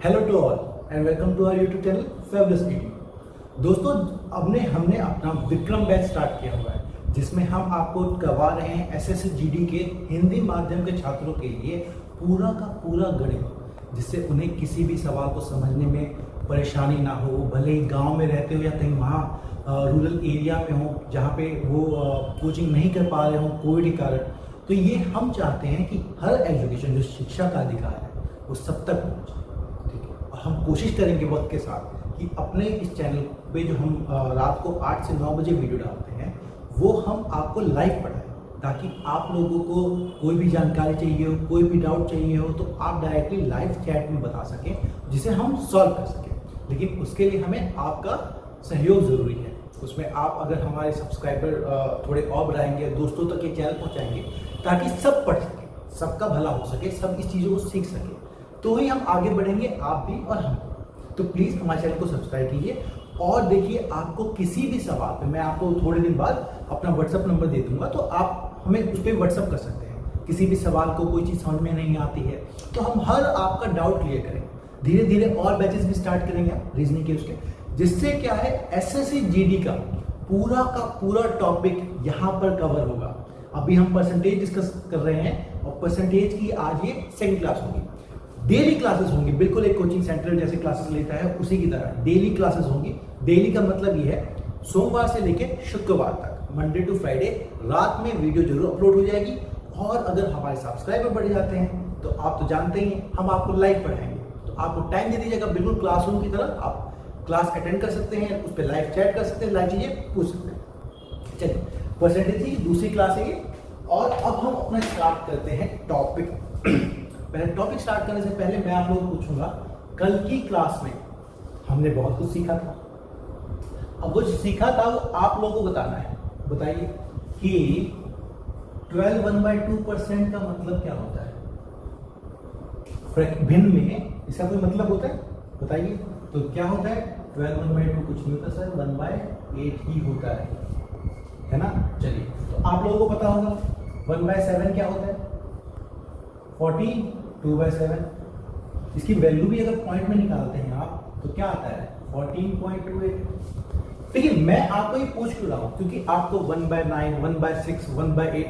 Hello to all and welcome to our YouTube channel fabulous TV. दोस्तों हमने अपना Vikram batch start किया हुआ है जिसमें हम आपको करवा रहे हैं एसएससी जीडी के हिंदी माध्यम के छात्रों के लिए पूरा का पूरा गणित, जिससे उन्हें किसी भी सवाल को समझने में परेशानी ना हो। वो भले ही गाँव में रहते हो या कहीं वहाँ रूरल एरिया में हो जहाँ पे वो कोचिंग नहीं कर पा रहे हो कोविड के कारण, तो ये हम चाहते हैं कि हर एजुकेशन जो शिक्षा का अधिकार है वो सब तक पहुँचे। हम कोशिश करेंगे वक्त के साथ कि अपने इस चैनल पे जो हम रात को 8 से 9 बजे वीडियो डालते हैं वो हम आपको लाइव पढ़ाएं, ताकि आप लोगों को कोई भी जानकारी चाहिए हो, कोई भी डाउट चाहिए हो तो आप डायरेक्टली लाइव चैट में बता सकें, जिसे हम सॉल्व कर सकें। लेकिन उसके लिए हमें आपका सहयोग ज़रूरी है। उसमें आप अगर हमारे सब्सक्राइबर थोड़े और बढ़ाएंगे, दोस्तों तक ये चैनल पहुँचाएंगे ताकि सब पढ़ सकें, सबका भला हो सके, सब इस चीज़ों को सीख सके, तो ही हम आगे बढ़ेंगे, आप भी और हम। तो प्लीज़ हमारे चैनल को सब्सक्राइब कीजिए और देखिए आपको किसी भी सवाल पे मैं आपको थोड़े दिन बाद अपना व्हाट्सअप नंबर दे दूंगा, तो आप हमें उस पर व्हाट्सअप कर सकते हैं। किसी भी सवाल को कोई चीज़ समझ में नहीं आती है तो हम हर आपका डाउट क्लियर करेंगे। धीरे धीरे और बैचेस भी स्टार्ट करेंगे रीजनिंग के उसके, जिससे क्या है एसएससी जीडी का पूरा टॉपिक यहाँ पर कवर होगा। अभी हम परसेंटेज डिस्कस कर रहे हैं और परसेंटेज की आज ये सेकंड क्लास होगी। डेली क्लासेस होंगी, बिल्कुल एक कोचिंग सेंटर जैसे क्लासेस लेता है उसी की तरह डेली क्लासेस होंगी। डेली का मतलब ये है सोमवार से लेकर शुक्रवार तक, मंडे टू फ्राइडे रात में वीडियो जरूर अपलोड हो जाएगी। और अगर हमारे सब्सक्राइबर बढ़ जाते हैं तो आप तो जानते ही हैं हम आपको लाइव पढ़ाएंगे, तो आपको टाइम दे दीजिएगा, बिल्कुल क्लासरूम की तरह आप क्लास अटेंड कर सकते हैं, उस पर लाइव चैट कर सकते हैं, लाइव चीजें पूछ सकते हैं। चलिए, परसेंटेज की दूसरी क्लास है ये। और अब हम अपना स्टार्ट करते हैं टॉपिक। पहले टॉपिक स्टार्ट करने से पहले मैं आप लोगों को पूछूंगा, कल की क्लास में हमने बहुत कुछ सीखा था। अब वो जो सीखा था वो आप लोगों को बताना है। बताइए कि 12 1/2% का मतलब क्या होता है? भिन्न में इसका कोई मतलब होता है? बताइए तो क्या होता है? 12 1/2 कुछ नहीं होता सर, 1/8 ही होता है ना। चलिए, तो आप लोगों को पता होगा 1/7 क्या होता है? 14 2/7। इसकी वैल्यू भी अगर पॉइंट में निकालते हैं आप तो क्या आता है? 14.28। देखिए, मैं आपको ये पूछ क्यों रहा हूं, क्योंकि आपको 1/9 1/6 1/8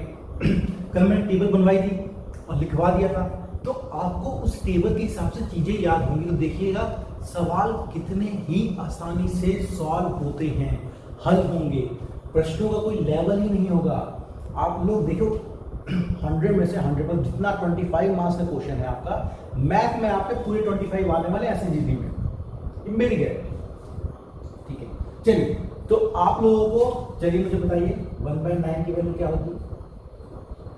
कल मैंने टेबल बनवाई थी और लिखवा दिया था, तो आपको उस टेबल के हिसाब से चीजें याद होंगी। तो देखिएगा सवाल कितने ही आसानी से सॉल्व होते हैं, हल होंगे, प्रश्नों का कोई लेवल ही नहीं होगा। आप लोग देखो 100 में से 100 पर जितना 25 मार्क्स का क्वेश्चन है आपका मैथ में, आपके पूरे 25 आने वाले एसएससी जीडी में, मेरी गारंटी। ठीक है, चलिए, तो आप लोगों को चलिए मुझे बताइए 1/9 की वैल्यू क्या होती है?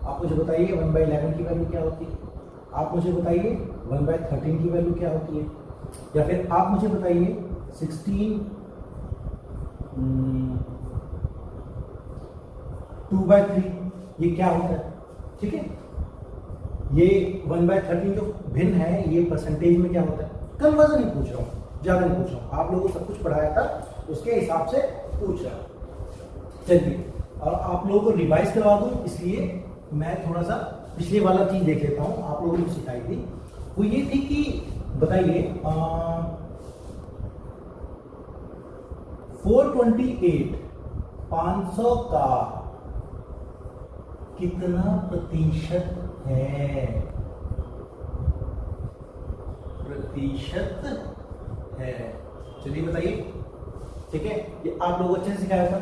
आप मुझे बताइए 1/11 की वैल्यू क्या होती है? आप मुझे बताइए 1/13 की वैल्यू क्या होती है? या फिर आप मुझे बताइए 16 2/3 ये क्या होता है? ठीक है, ये 1/13 जो भिन्न है ये परसेंटेज में क्या होता है? कन्वर्जन ही पूछ रहा हूँ, ज्यादा नहीं पूछ रहा हूँ। आप लोगों को सब कुछ पढ़ाया था उसके हिसाब से पूछ रहा हूँ। चलिए, और आप लोगों को रिवाइज करवा दूं इसलिए मैं थोड़ा सा पिछले वाला चीज देख लेता हूँ। आप लोगों को सिखाई थी वो ये थी कि बताइए 428 500 का कितना प्रतिशत है? प्रतिशत है, चलिए बताइए। ठीक है, ये आप लोगों को अच्छे से सिखाया था।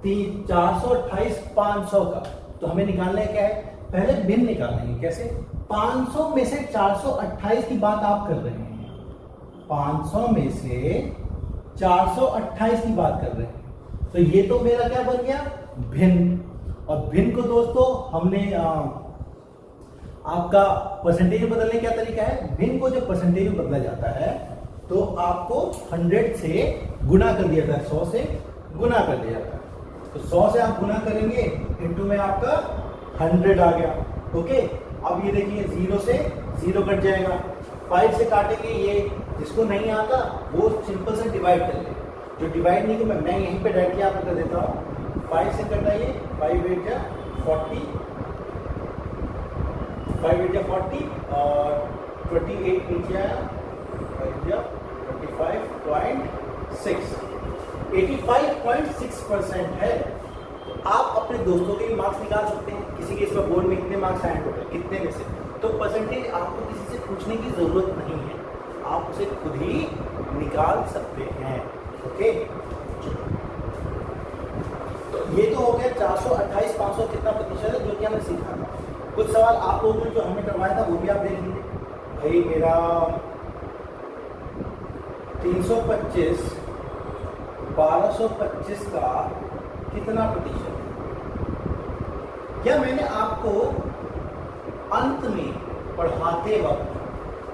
428 500 का, तो हमें निकालना है क्या है? पहले भिन्न निकालना है। कैसे? 500 में से 428 की बात आप कर रहे हैं, 500 में से 428 की बात कर रहे हैं, तो ये तो मेरा क्या बन गया? भिन्न। और भिन्न को दोस्तों हमने आपका परसेंटेज में बदलने क्या तरीका है? भिन्न को जब परसेंटेज में बदला जाता है तो आपको 100 से गुना कर दिया जाता है, 100 से गुना कर दिया जाता है। तो 100 से आप गुना करेंगे इनटू में आपका 100 आ गया। ओके, अब ये देखिए 0 से 0 कट जाएगा, 5 से काटेंगे, ये जिसको नहीं आता वो सिंपल से डिवाइड कर ले। जो डिवाइड नहीं, मैं यहीं पे डायरेक्टली आपको कर देता हूँ। 5 से कटाइए, 5 8 जा 40, 5 8 जा 40 और 28 नीचे आया, 85.6% है। तो आप अपने दोस्तों के भी मार्क्स निकाल सकते हैं, किसी के इसमें बोर्ड में कितने मार्क्स आए टोटल, कितने में से। तो परसेंटेज आपको किसी से पूछने की ज़रूरत नहीं है, आप उसे खुद ही निकाल सकते हैं। ओके, तो ये तो हो गया 428 500 कितना प्रतिशत है, जो कि हमने सीखा था। कुछ सवाल आप लोगों ने जो हमने करवाया था वो भी आप देख लीजिए। भाई मेरा 325 1225 का कितना प्रतिशत है, या मैंने आपको अंत में पढ़ाते वक्त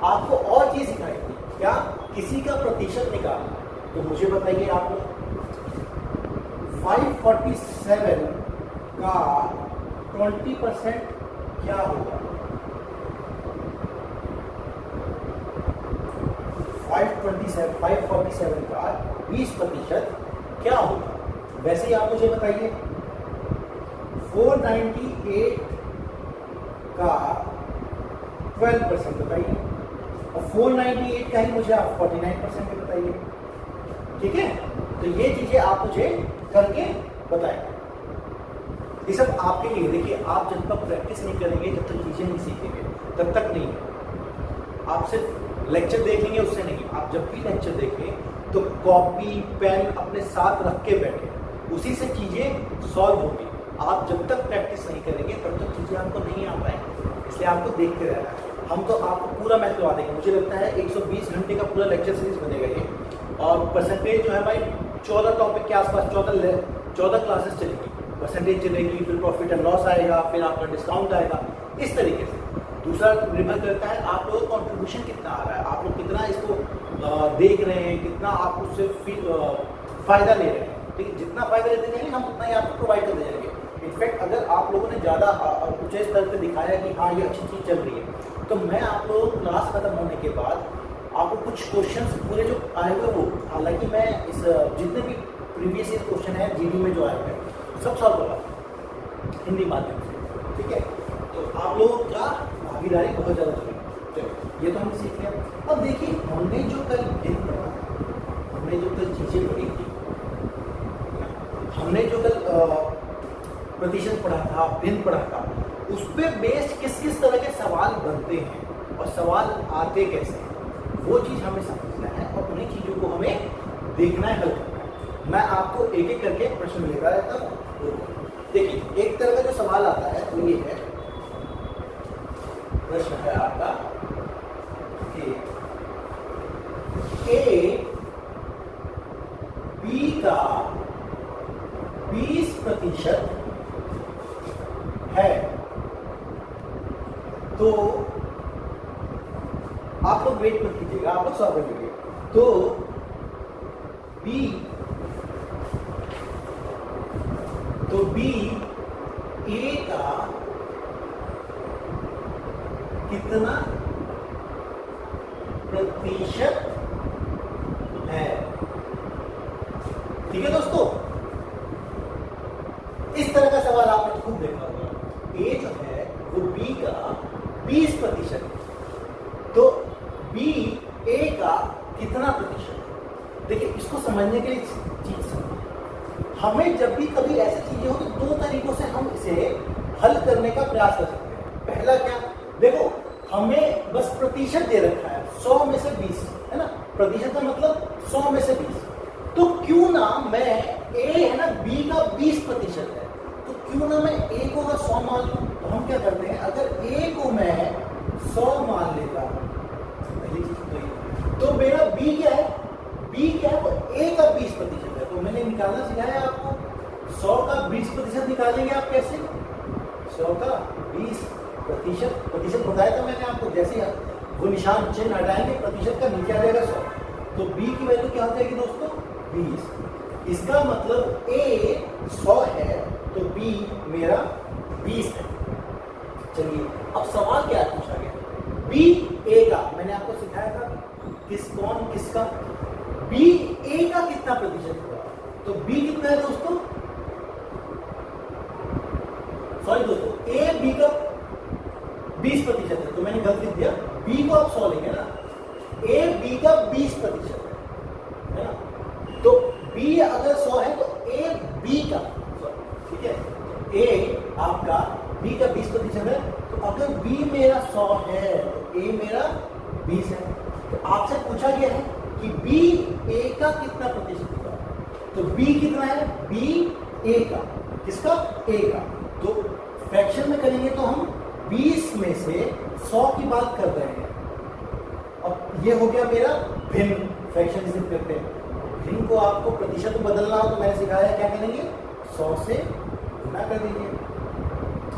आपको और चीज सिखाई थी, क्या किसी का प्रतिशत निकालना। तो मुझे बताइए आप लोग 547 का 20% क्या होगा? 547 का 20% क्या होगा? वैसे ही आप मुझे बताइए 498 का 12% बताइए, और 498 का ही मुझे आप 49% भी बताइए। ठीक है, तो ये चीजें आप मुझे करके बताएं। ये सब आपके लिए, देखिए आप जब तक प्रैक्टिस नहीं करेंगे, जब तक चीजें नहीं सीखेंगे, तब तक नहीं। आप सिर्फ लेक्चर देखेंगे उससे नहीं, आप जब भी लेक्चर देखें तो कॉपी पेन अपने साथ रख के बैठे, उसी से चीजें सॉल्व होगी। आप जब तक प्रैक्टिस नहीं करेंगे तब तक चीजें आपको नहीं आ पाएंगी, इसलिए आपको देखते रहना है। हम तो आपको पूरा मैथ करवा देंगे, मुझे लगता है 120 घंटे का पूरा लेक्चर सीरीज बनेगा ये। और परसेंटेज जो है भाई 14 टॉपिक के आसपास 14 क्लासेस चलेगी, परसेंटेज चलेगी, फिर प्रॉफिट एंड लॉस आएगा, फिर आपका डिस्काउंट आएगा, इस तरीके से। दूसरा निर्भर करता है आप लोगों का कॉन्ट्रीब्यूशन कितना आ रहा है, आप लोग कितना इसको देख रहे हैं, कितना आप उससे फायदा ले रहे हैं। ठीक है, जितना फायदा लेते जाएंगे हम उतना ही आपको प्रोवाइड करते जाएंगे। इनफैक्ट अगर आप लोगों ने ज़्यादा ऊंचे स्तर पर दिखाया कि हाँ ये अच्छी चीज़ चल रही है, तो मैं आप लोगों को क्लास खत्म होने के बाद आपको कुछ क्वेश्चंस पूरे जो आए हुए वो, हालांकि मैं इस जितने भी प्रीवियस ईयर क्वेश्चन है जीडी में जो आए हुए हैं सब सॉल्व करवा हिंदी माध्यम से। ठीक है, तो आप लोगों का भागीदारी बहुत ज़्यादा जरूरी है। चलो ये तो हम सीख लिया। अब देखिए हमने जो कल चीज़ें पढ़ी थी, हमने जो कल प्रतिशत पढ़ा था, भिन्न पढ़ा था, उस पर बेस्ड किस किस तरह के सवाल बनते हैं और सवाल आते कैसे हैं, वो चीज़ हमें समझना है और उन्हीं चीज़ों को हमें देखना है, हल करना है। मैं आपको एक एक करके प्रश्न लेता रहता हूँ। देखिए एक तरह का जो सवाल आता है वो ये है, प्रश्न है आपका कि ए बी का 20% है, तो आप लोग वेट मत कीजिएगा, आप लोग सॉल्व करिए। तो बी ए का कितना प्रतिशत है? ठीक है दोस्तों, इस तरह का सवाल आपने खुद देखा होगा। ए जो है वो बी का 20%, तो बी ए का कितना प्रतिशत? देखिए इसको समझने के लिए चीज हमें जब भी कभी ऐसी चीजें हो तो दो तरीकों से हम इसे हल करने का प्रयास कर सकते हैं। पहला क्या, देखो हमें बस प्रतिशत दे रखा है 100 में से 20, है ना, प्रतिशत का मतलब 100 में से 20, तो क्यों ना मैं ए है ना बी का 20% है, तो क्यों ना मैं ए को अगर 100 मान लूं, तो हम क्या करते हैं, अगर ए को मैं 100 मान लेता हूं, तो मेरा बी क्या है, बी क्या है, वो ए का 20% है। तो मैंने निकालना सिखाया आपको, 100 का 20% निकालेंगे आप कैसे, 100 का 20% बताया था मैंने आपको, जैसे वो निशान चिन्ह हटाएंगे प्रतिशत का नीचे आ जाएगा 100, तो बी की वैल्यू क्या हो जाएगी दोस्तों 20। इसका मतलब ए 100 है तो बी मेरा 20 है। चलिए अब सवाल क्या पूछा गया, बी ए का, मैंने आपको सिखाया था किसका, बी ए का कितना प्रतिशत होगा, तो बी कितना है दोस्तों, सॉरी दोस्तों ए बी का 20% है, तो मैंने गलती दिया, बी को आप 100 लेंगे ना, ए बी का 20% है ना, तो बी अगर 100 है तो ए बी का, ठीक है, ए आपका बी का 20% है, तो अगर बी मेरा 100 है तो ए मेरा 20 है। तो आपसे पूछा गया है कि बी ए का कितना प्रतिशत होगा, तो बी कितना है, बी ए का, किसका, ए का। तो फ्रैक्शन में करेंगे तो हम 20 में से 100 की बात कर रहे हैं, और ये हो गया मेरा भिन्न, फ्रैक्शन सिर्फ करते हैं। भिन्न को आपको प्रतिशत बदलना हो तो मैंने सिखाया क्या करेंगे, 100 से गुना कर दीजिए।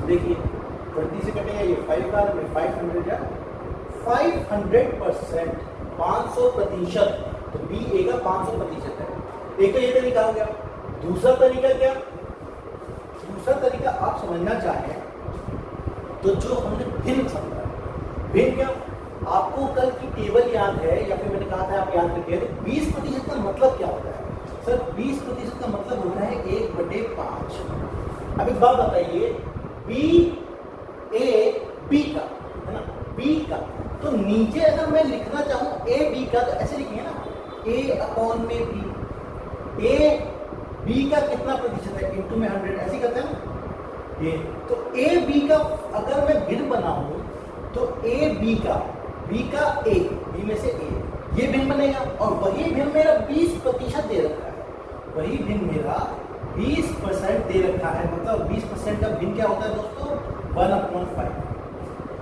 देखिए 20 से कटेगा ये 5 बार में 500 या 500%, 500%, तो बी ए का 500% है। एक तो ये तरीका हो गया। दूसरा तरीका क्या, दूसरा तरीका आप समझना चाहें तो जो हमने भिन्न समझा, भिन्न क्या, आपको कल की टेबल याद है या फिर मैंने कहा था आप याद रखिए, तो 20% का मतलब क्या होता है सर, 20% का मतलब होता है 1/5। अब एक बात बताइए, बी ए बी का है ना, बी का, तो नीचे अगर मैं लिखना चाहूं ए बी का तो ऐसे लिखेंगे ना, A/में बी, ए बी का कितना प्रतिशत है इंटू में 100, ऐसे करते हैं ना ये। तो ए बी का अगर मैं भिन्न बनाऊं तो ए बी का, बी का ए, बी में से ए, ये भिन्न बनेगा, और वही भिन्न मेरा 20% दे रखा है, वही भिन्न मेरा 20% दे रखा है, मतलब 20% का भिन्न क्या होता है दोस्तों, 1/5।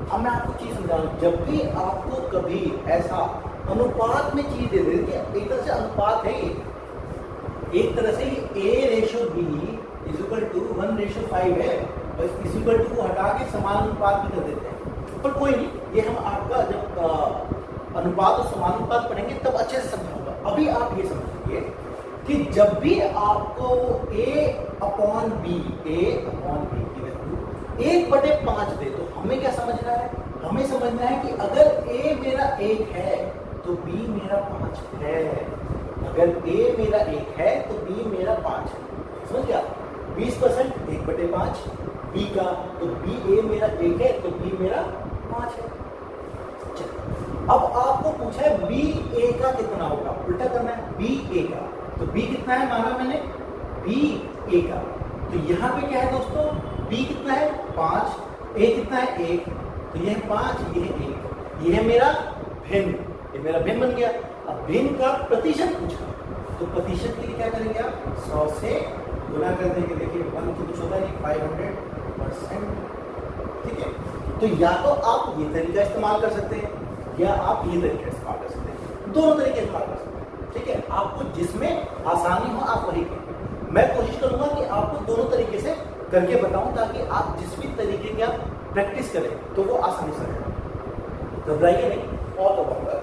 अब मैं आपको चीज समझाऊं, जब भी आपको कभी ऐसा अनुपात में चीज दे दे, एक तरह से अनुपात है ये, एक तरह से A/B = 1/5 है, और इस इक्वल टू को हटा के समान अनुपात भी कर देते हैं, पर कोई नहीं, ये हम आपका जब अनुपात और समानुपात पढ़ेंगे तब अच्छे से समझाऊंगा। अभी आप ये समझिए कि जब भी आपको A/B की वैल्यू 1/5 दे, तो हमें क्या समझना है, हमें समझना है कि अगर A मेरा 1 है तो B मेरा 5 है, अगर A मेरा 1 है तो B मेरा 5 है, समझ गया। 20% 1/5 B का, तो B A मेरा 1 है तो B मेरा 5 है। अब आपको पूछा है B A का कितना होगा, उल्टा करना है, B A का, तो B कितना है माना मैंने, B A का, तो यहाँ पे क्या है दोस्तों, B कितना है 5, A कितना है 1, तो ये है 5, ये है 1, ये है मेरा भिन्न, ये मेरा भिन्न बन गया। अब भिन्न का प्रतिशत पूछा, तो प्रतिशत के लिए क्या करेंगे आप, 100 से गुना कर देंगे। देखिए 1 तो कुछ होता है 500%, ठीक है। तो या तो आप ये तरीका इस्तेमाल कर सकते हैं या आप ये तरीका इस्तेमाल कर सकते हैं, दोनों तरीके इस्तेमाल कर सकते हैं, ठीक है। आपको जिसमें आसानी हो आप वही करें। मैं कोशिश करूंगा कि आपको दोनों तरीके से करके बताऊं, ताकि आप जिस भी तरीके की आप प्रैक्टिस करें तो वो आसानी से रहे, घबराइए नहीं। और बताऊंगा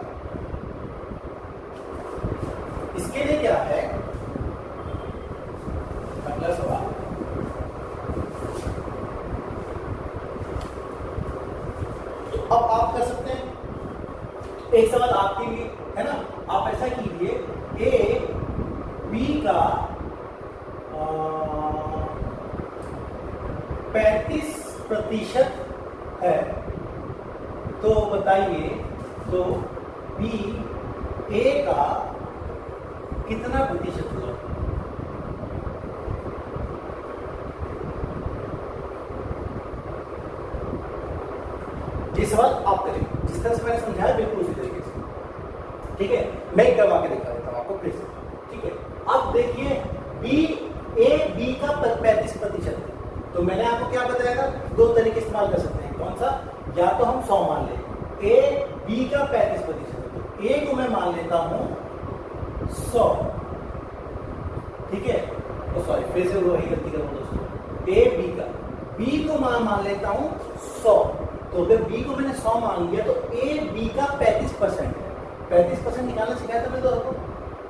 इसके लिए क्या है, अगला सवाल, तो अब आप कर सकते हैं एक सवाल आपके लिए, है ना। आप ऐसा कीजिए, ए बी का 35% है, तो बताइए, तो बी ए का कितना प्रतिशत होगा। ये सवाल आप करें, जिस तरह से मैंने समझाया बिल्कुल उसी तरीके से, ठीक है। मैं एक करवा के दिखा देता हूँ आपको फिर से, ठीक है। अब देखिए बी का 35% है, तो मैंने आपको क्या बताया था, दो तरीके इस्तेमाल कर सकते हैं, कौन सा, या तो हम 100 मान लें, ए बी का 35% है, तो ए को मैं मान लेता हूं 100, ठीक है। तो सॉरी, फिर से वही गलती कर रहा हूं दोस्तों, ए बी का, बी को मैं मान लेता हूं 100, तो अगर बी को मैंने 100 मान लिया तो ए बी का 35% है, 35% निकालना सिखाया था मैंने तो आपको।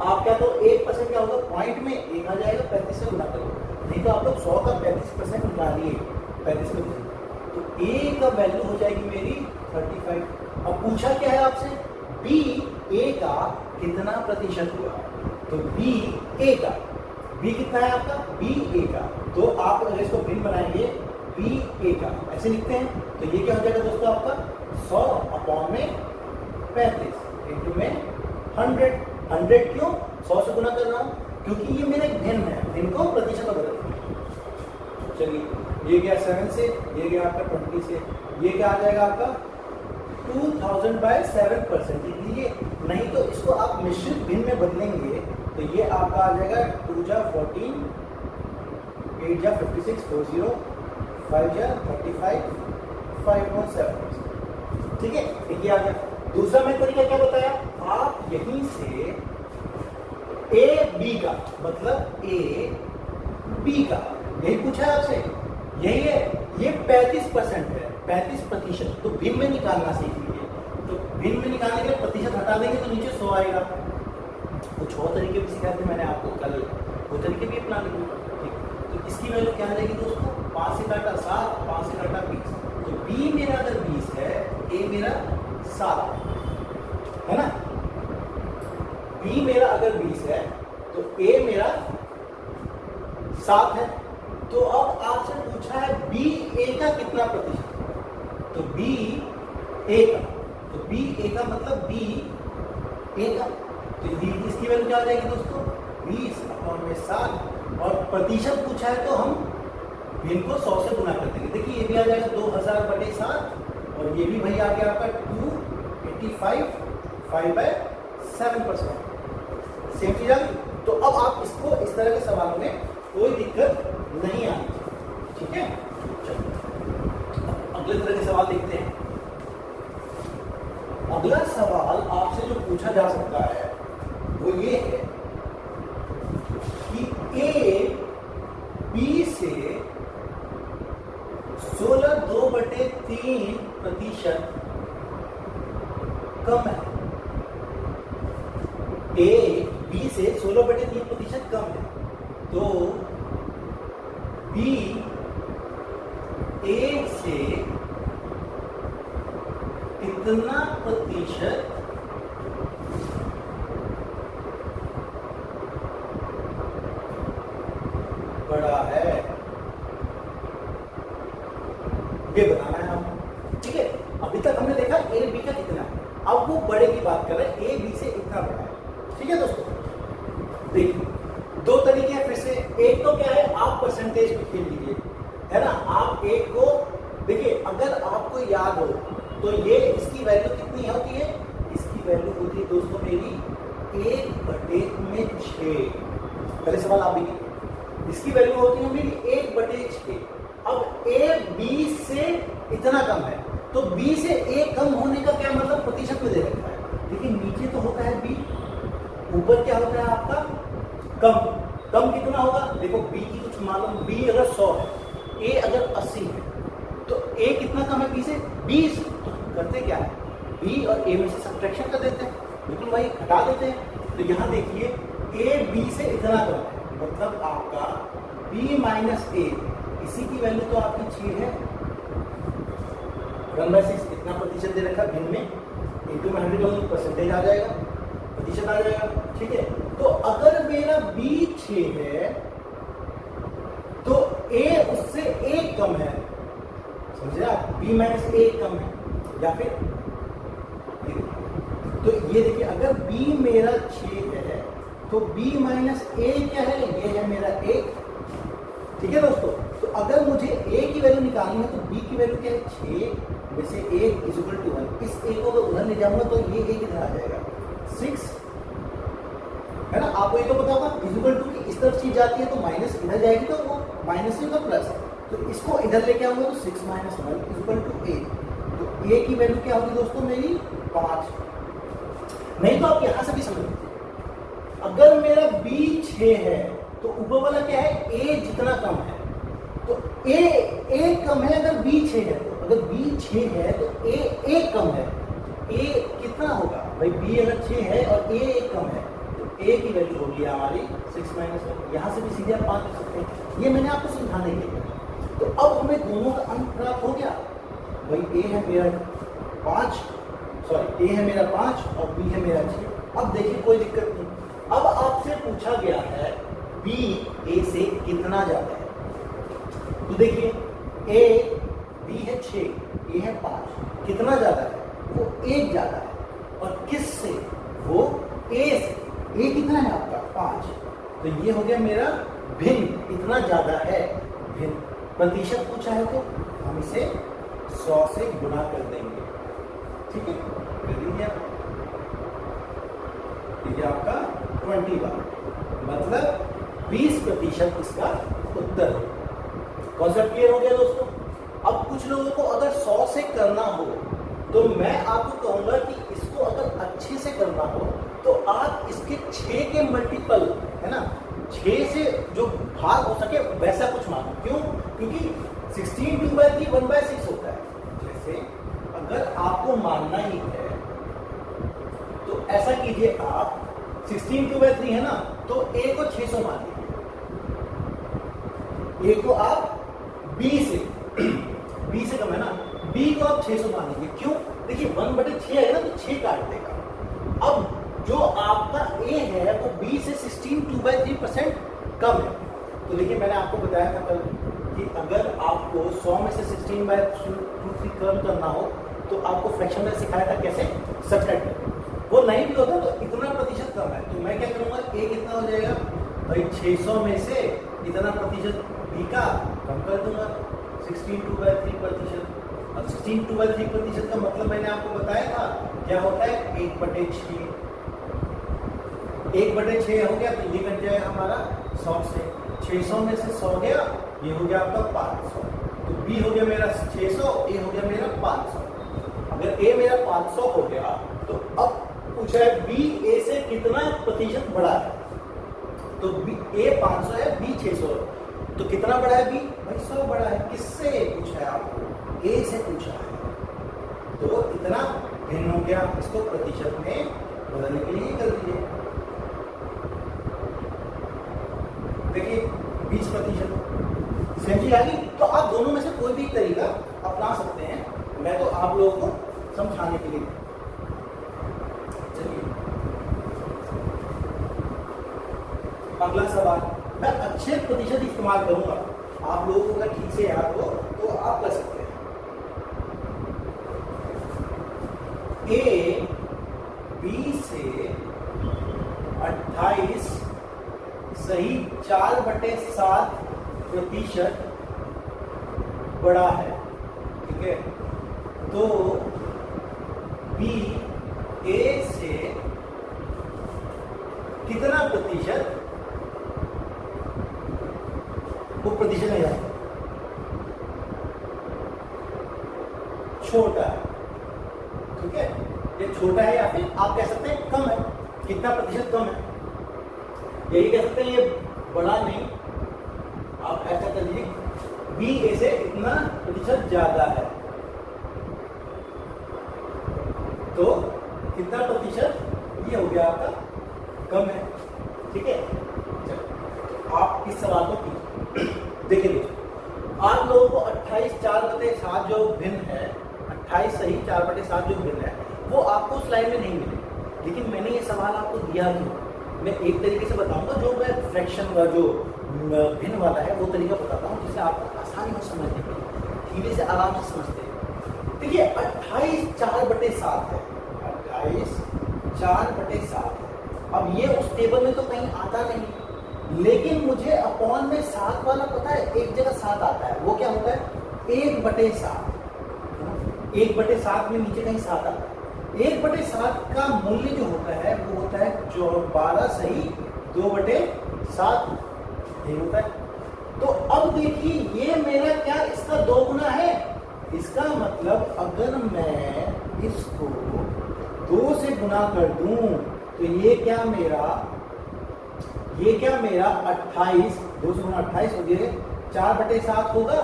आप क्या तो 1% क्या होगा, पॉइंट में 1 आ जाएगा, 35 से गुना करो, नहीं तो आप लोग 100 का 35% निकालिए, 35%, तो ए का वैल्यू हो जाएगी मेरी 35। अब पूछा क्या है आपसे, बी ए का कितना प्रतिशत हुआ, तो बी ए का, बी कितना है आपका, बी ए का, तो आप अगर इसको भिन्न बनाएंगे बी ए का ऐसे लिखते हैं, तो ये क्या हो जाएगा दोस्तों आपका 100 अपॉन में 35, इंटू में 100 क्यों 100 से गुना कर रहा हूँ? क्योंकि ये मेरा एक भिन्न है, भिन्न को प्रतिशत में बदल। चलिए ये गया 7 से, ये गया आपका 20 से, ये क्या आ जाएगा आपका 2000 बाय 7% लिख लीजिए। नहीं तो इसको आप मिश्रित भिन्न में बदलेंगे तो ये आपका आ जाएगा 2 जा 14, 8 जा 56, 40, 5 जा 35, 5.7%। ठीक है, ये आ गया। दूसरा मैं तरीका क्या बताया? आप यहीं से ए बी का मतलब ए बी का यही पूछा है आपसे, यही है, ये 35% है, 35%। तो भिन्न में निकालना सीख लीजिए। तो भिन्न में निकालने के लिए प्रतिशत हटा देंगे तो नीचे 100 आएगा। कुछ और तरीके भी सिखाए थे मैंने आपको कल, वो तरीके भी अपना लीजिए। ठीक, तो इसकी वैल्यू क्या आ जाएगी दोस्तों? 5 से काटा 7, 5 से काटा 20। तो बी मेरा अगर 20 है, ए मेरा 7 है ना। बी मेरा अगर 20 है तो ए मेरा 7 है। तो अब आपसे पूछा है बी ए का कितना प्रतिशत? तो बी ए का, तो बी ए का मतलब बी ए का, तो इसकी वैल्यू क्या आ जाएगी दोस्तों? 20/7। और प्रतिशत पूछा है तो हम इनको 100 से गुना कर देंगे। देखिए ये भी आ जाएगा 2000/7 और ये भी भाई आ गया आपका 285, 5/7%। सेम चीज आ गई। तो अब आप इसको इस तरह के सवालों में कोई दिक्कत नहीं आनी, ठीक है। चलो अगले तरह के सवाल देखते हैं। अगला सवाल आपसे जो पूछा जा सकता है वो ये है कि ए बी से 16 2/3% कम है। ए बी से 16/3% कम है। तो बी ए से कितना प्रतिशत बड़ा है, ये बताना है हमको। ठीक है, अभी तक हमने देखा ए बी का कितना है, अब वो बड़े की बात कर रहे हैं, ए बी से इतना बड़ा है। ठीक है दोस्तों, देखिए दो तरीके हैं फिर से। एक तो क्या है, आप परसेंटेज में खेल लीजिए, है ना। आप एक को देखिए, अगर आपको याद हो तो ये इसकी वैल्यू कितनी होती है? इसकी वैल्यू होती है दोस्तों मेरी 1/6। पहले सवाल आप देखिए, इसकी वैल्यू होती है मेरी 1/6। अब ए बी से इतना कम है, तो बी से ए कम होने का क्या मतलब? प्रतिशत में दे रखा है। देखिए नीचे तो होता है बी, ऊपर क्या होता है आपका? कम। कम कितना होगा? देखो बी की कुछ मालूम, बी अगर 100 है, ए अगर 80 है, तो ए कितना कम है बी से? 20। तो करते क्या है, बी और ए में से सब्ट्रैक्शन कर देते हैं, बिल्कुल वही घटा देते हैं। तो यहाँ देखिए ए बी से इतना कम है, मतलब आपका बी माइनस ए, इसी की वैल्यू तो आपकी 6 है। 1/6 कितना प्रतिशत दे रखा भिन्न में, इंटू में 100 परसेंटेज आ जाएगा, प्रतिशत आ जाएगा। ठीक है, तो अगर मेरा बी 6 है तो ए उससे 1 कम है, समझ रहे आप? बी माइनस ए कम है। या फिर तो ये देखिए, अगर बी मेरा 6 है तो बी माइनस ए क्या है? ये है मेरा 1। ठीक है दोस्तों, तो अगर मुझे ए की वैल्यू निकालनी है तो बी की वैल्यू क्या है? 6 में से 1 = 1। इस ए को अगर उधर ले जाऊंगा तो ये ए किधर आ जाएगा? 6, है ना। आपको ये तो पता होगा = की इस तरफ चीज जाती है तो माइनस इधर जाएगी, तो वो माइनस से होगा प्लस। तो इसको इधर लेके आऊंगा तो 6 - 1 = 8। तो ए की वैल्यू क्या होगी दोस्तों मेरी? 5। नहीं तो आप यहां से भी समझ लीजिए, अगर मेरा बी 6 है तो ऊपर वाला क्या है? ए जितना कम है, तो ए कम है अगर बी 6 है। तो अगर बी 6 है तो ए कम है। ए कितना होगा भाई? बी अगर 6 है और ए कम है तो ए की वैल्यू होगी हमारी 6 - 1। यहाँ से भी सीधे आप 5 कर सकते हैं। ये मैंने आपको समझाने के लिए। तो अब हमें दोनों का अंक प्राप्त हो गया। भाई ए है मेरा 5, सॉरी ए है मेरा 5 और बी है मेरा 6। अब देखिए कोई दिक्कत नहीं। अब आपसे पूछा गया है बी ए से कितना ज्यादा है। तो देखिए ए बी है 6, ए है 5, कितना ज्यादा है? वो 1 ज्यादा है। और किस से? वो ए से। ए कितना है आपका? 5। तो ये हो गया मेरा भिन्न, इतना ज्यादा है भिन्न। प्रतिशत पूछा है तो हम इसे 100 से गुणा कर देंगे। ठीक है, कर दीजिए आप। ये आपका 20 बार, मतलब 20% इसका उत्तर है। कॉन्सेप्ट क्लियर हो गया दोस्तों? अब कुछ लोगों को अगर 100 से करना हो तो मैं आपको कहूंगा कि इसको अगर अच्छे से करना हो तो आप इसके 6 के मल्टीपल, है ना, 6 से जो भाग हो सके वैसा कुछ मानो। क्यों? क्योंकि 16 2/3 1/6 होता है। जैसे अगर आपको मानना ही है तो ऐसा कीजिए, आप 16 2/3 है ना, तो a को 600 मान लीजिए। a को आप b से कम है ना, b को आप 600 मान लीजिए। क्यों? देखिए 1/6 है ना, तो 6 काट देगा। अब जो आपका a है वो b से 16 2/3% कम है। तो देखिए मैंने आपको बताया था कल कि अगर आपको 100 में से 16/2 कम करना हो तो आपको फ्रैक्शन में सिखाया था कैसे सब्ट्रैक्ट करना। वो नहीं भी होता तो इतना प्रतिशत कम है, तो मैं क्या करूंगा, a कितना हो जाएगा भाई, 600 में से इतना प्रतिशत b का कम कर दूंगा, 16 2/3%। अब 16 2/3% का मतलब मैंने आपको बताया था क्या होता है, 1/6। 1/6 हो गया तो ये कट जाएगा हमारा 100 से। 600 में से 100 गया, ये हो गया आपका 500। तो b हो गया मेरा 600, a हो गया मेरा 500। अगर a मेरा 500 हो गया तो अब पूछा है b a से कितना प्रतिशत बड़ा है। तो a 500 है, b 600 है, तो कितना बड़ा है b? भाई 100 बड़ा है। किससे पूछा है आपको? a से पूछा है, तो इतना भिन्न हो गया। इसको प्रतिशत में बदलने के लिए कर दीजिए। देखिए 20% समझी आ गई। तो आप दोनों में से कोई भी तरीका अपना सकते हैं, मैं तो आप लोगों को समझाने के लिए। चलिए अगला सवाल, मैं अच्छे प्रतिशत इस्तेमाल करूंगा, आप लोगों को अगर ठीक से याद हो तो आप कर सकते हैं। a b से 28 सही 4/7% बड़ा है। ठीक है, तो b a से कितना प्रतिशत, वो प्रतिशत नहीं है, छोटा है। ठीक है, ये छोटा है या फिर आप कह सकते हैं कम है। कितना प्रतिशत कम है, यही कह सकते हैं। ये बड़ा नहीं, आप ऐसा कर लीजिए b a से इतना प्रतिशत ज्यादा है। तो कितना प्रतिशत, ये हो गया आपका कम है। ठीक है, चलो आप इस सवाल को देखिए। आप लोगों को 28 4/7 जो भिन्न है, 28 सही 4/7 जो भिन्न है, वो आपको स्लाइड में नहीं मिले। लेकिन मैंने ये सवाल आपको दिया क्यों? मैं एक तरीके से बताऊंगा, जो मैं फ्रैक्शन का जो भिन्न वाला है वो तरीका बताता हूँ, जिससे आपको आसानी हो समझने के लिए, धीरे से आराम से समझते हैं। देखिए 28 4/7 है, 28 4/7 है। अब ये उस टेबल में तो कहीं आता नहीं, लेकिन मुझे अपॉन में 7 वाला पता है, एक जगह 7 आता है। वो क्या होता है, 1/7। 1/7 में नीचे कहीं 7 आता है। 1/7 का मूल्य जो होता है वो होता है 12 सही 2/7, ये होता है। तो अब देखिए ये मेरा क्या, इसका 2 गुना है। इसका मतलब अगर मैं इसको 2 से गुना कर दूं तो ये क्या मेरा 28, 2 से गुना 28 हो गया, 4/7 होगा,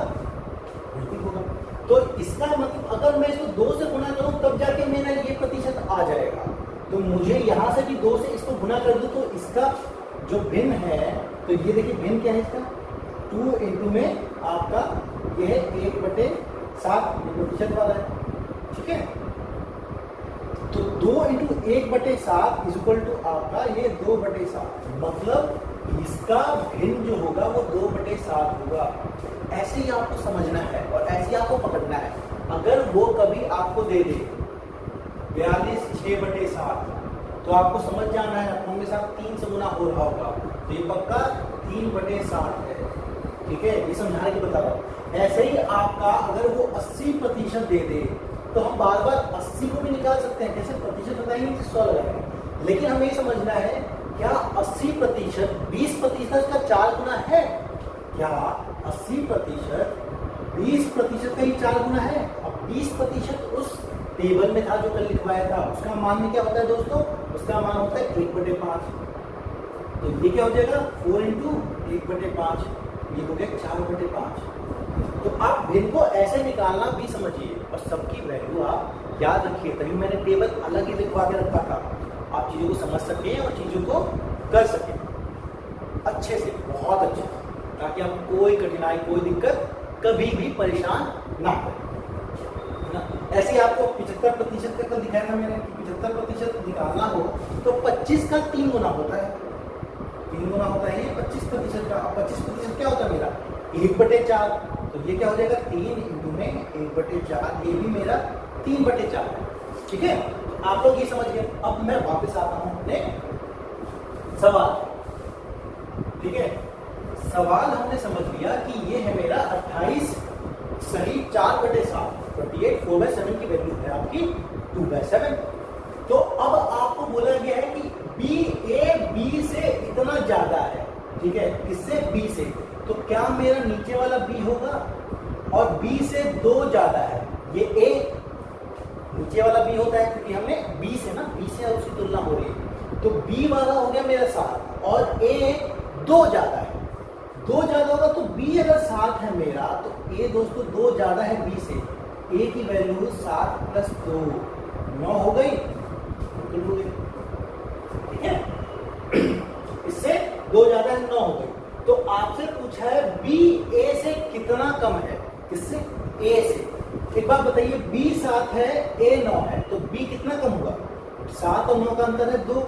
बिल्कुल होगा। तो इसका मतलब अगर मैं इसको 2 से गुना करूं तब जाके मेरा ये प्रतिशत आ जाएगा। तो मुझे यहां से भी 2 से इसको गुना कर दूं तो इसका जो भिन्न है, तो ये देखिए भिन्न क्या है इसका, 2 इंटू में आपका ये है 1/7, ये प्रतिशत वाला है। ठीक है, तो 2 इंटू 1/7 इज इक्वल टू आपका ये 2/7, मतलब इसका भिन्न जो होगा वो 2/7 होगा। ऐसे ही आपको समझना है और ऐसे ही आपको पकड़ना है। अगर वो कभी आपको दे दे, 42 6/7। तो आपको समझ जाना है, अपनों के साथ 3 से गुना हो रहा होगा, तो ये पक्का 3/7 है। ठीक है, ये समझाने के बता रहा हूँ। ऐसे ही आपका अगर वो 80% दे दे तो हम बार बार 80 को भी निकाल सकते हैं, कैसे प्रतिशत बताएंगे, 100 लगाएंगे। लेकिन हमें ये समझना है क्या 80% 20% का 4 गुना है? क्या 80% 20% का ही 4 गुना है? अब 20% उस टेबल में था जो कल लिखवाया था, उसका मान में क्या होता है दोस्तों? उसका मान होता है 1/5। तो ये क्या हो जाएगा 4 इंटू 1/5, ये हो गया 4/5। तो आप भिन्न को ऐसे निकालना भी समझिए और सबकी वैल्यू आप याद रखिए, तभी मैंने टेबल अलग ही लिखवा के रखा था, आप चीजों को समझ सकें और चीजों को कर सकें अच्छे से, बहुत अच्छे से, ताकि आप कोई कठिनाई कोई दिक्कत कभी भी परेशान ना करें। ऐसे ही आपको 75% का कल दिखाया था मैंने कि 75% निकालना हो तो 25 का 3 गुना होता है, 3 गुना होता है ये 25% का। 25% क्या होता है मेरा 1/4, तो ये क्या हो जाएगा 3 इंटू में 1/4, ये भी मेरा 3/4 है। ठीक है, आप लोग ये समझ गए। अब मैं वापस आता हूं अपने सवाल। ठीक है, सवाल हमने समझ लिया कि ये है मेरा 28 सही 4/7, 28 4/7 की वैल्यू है आपकी 2/7। तो अब आपको बोला गया है कि बी से इतना ज्यादा है। ठीक है, किससे? बी से। तो क्या मेरा नीचे वाला बी होगा? और बी से 2 ज्यादा है, ये ए नीचे वाला बी होता है क्योंकि हमने बी से ना, बी से उसकी तुलना हो रही है, तो बी वाला हो गया मेरा 7 और ए 2 ज्यादा है। 2 ज्यादा होगा तो बी अगर 7 है मेरा, तो ए दोस्तों 2 ज्यादा है बी से। ए की वैल्यू 7 + 2 9 हो गई। ठीक है, इससे 2 ज्यादा है 9 हो गई। तो आपसे पूछा है बी ए से कितना कम है? किससे? ए से। एक बात बताइए, बी 7 है ए 9 है, तो बी कितना कम हुआ? 7 और 9 का अंतर है 2,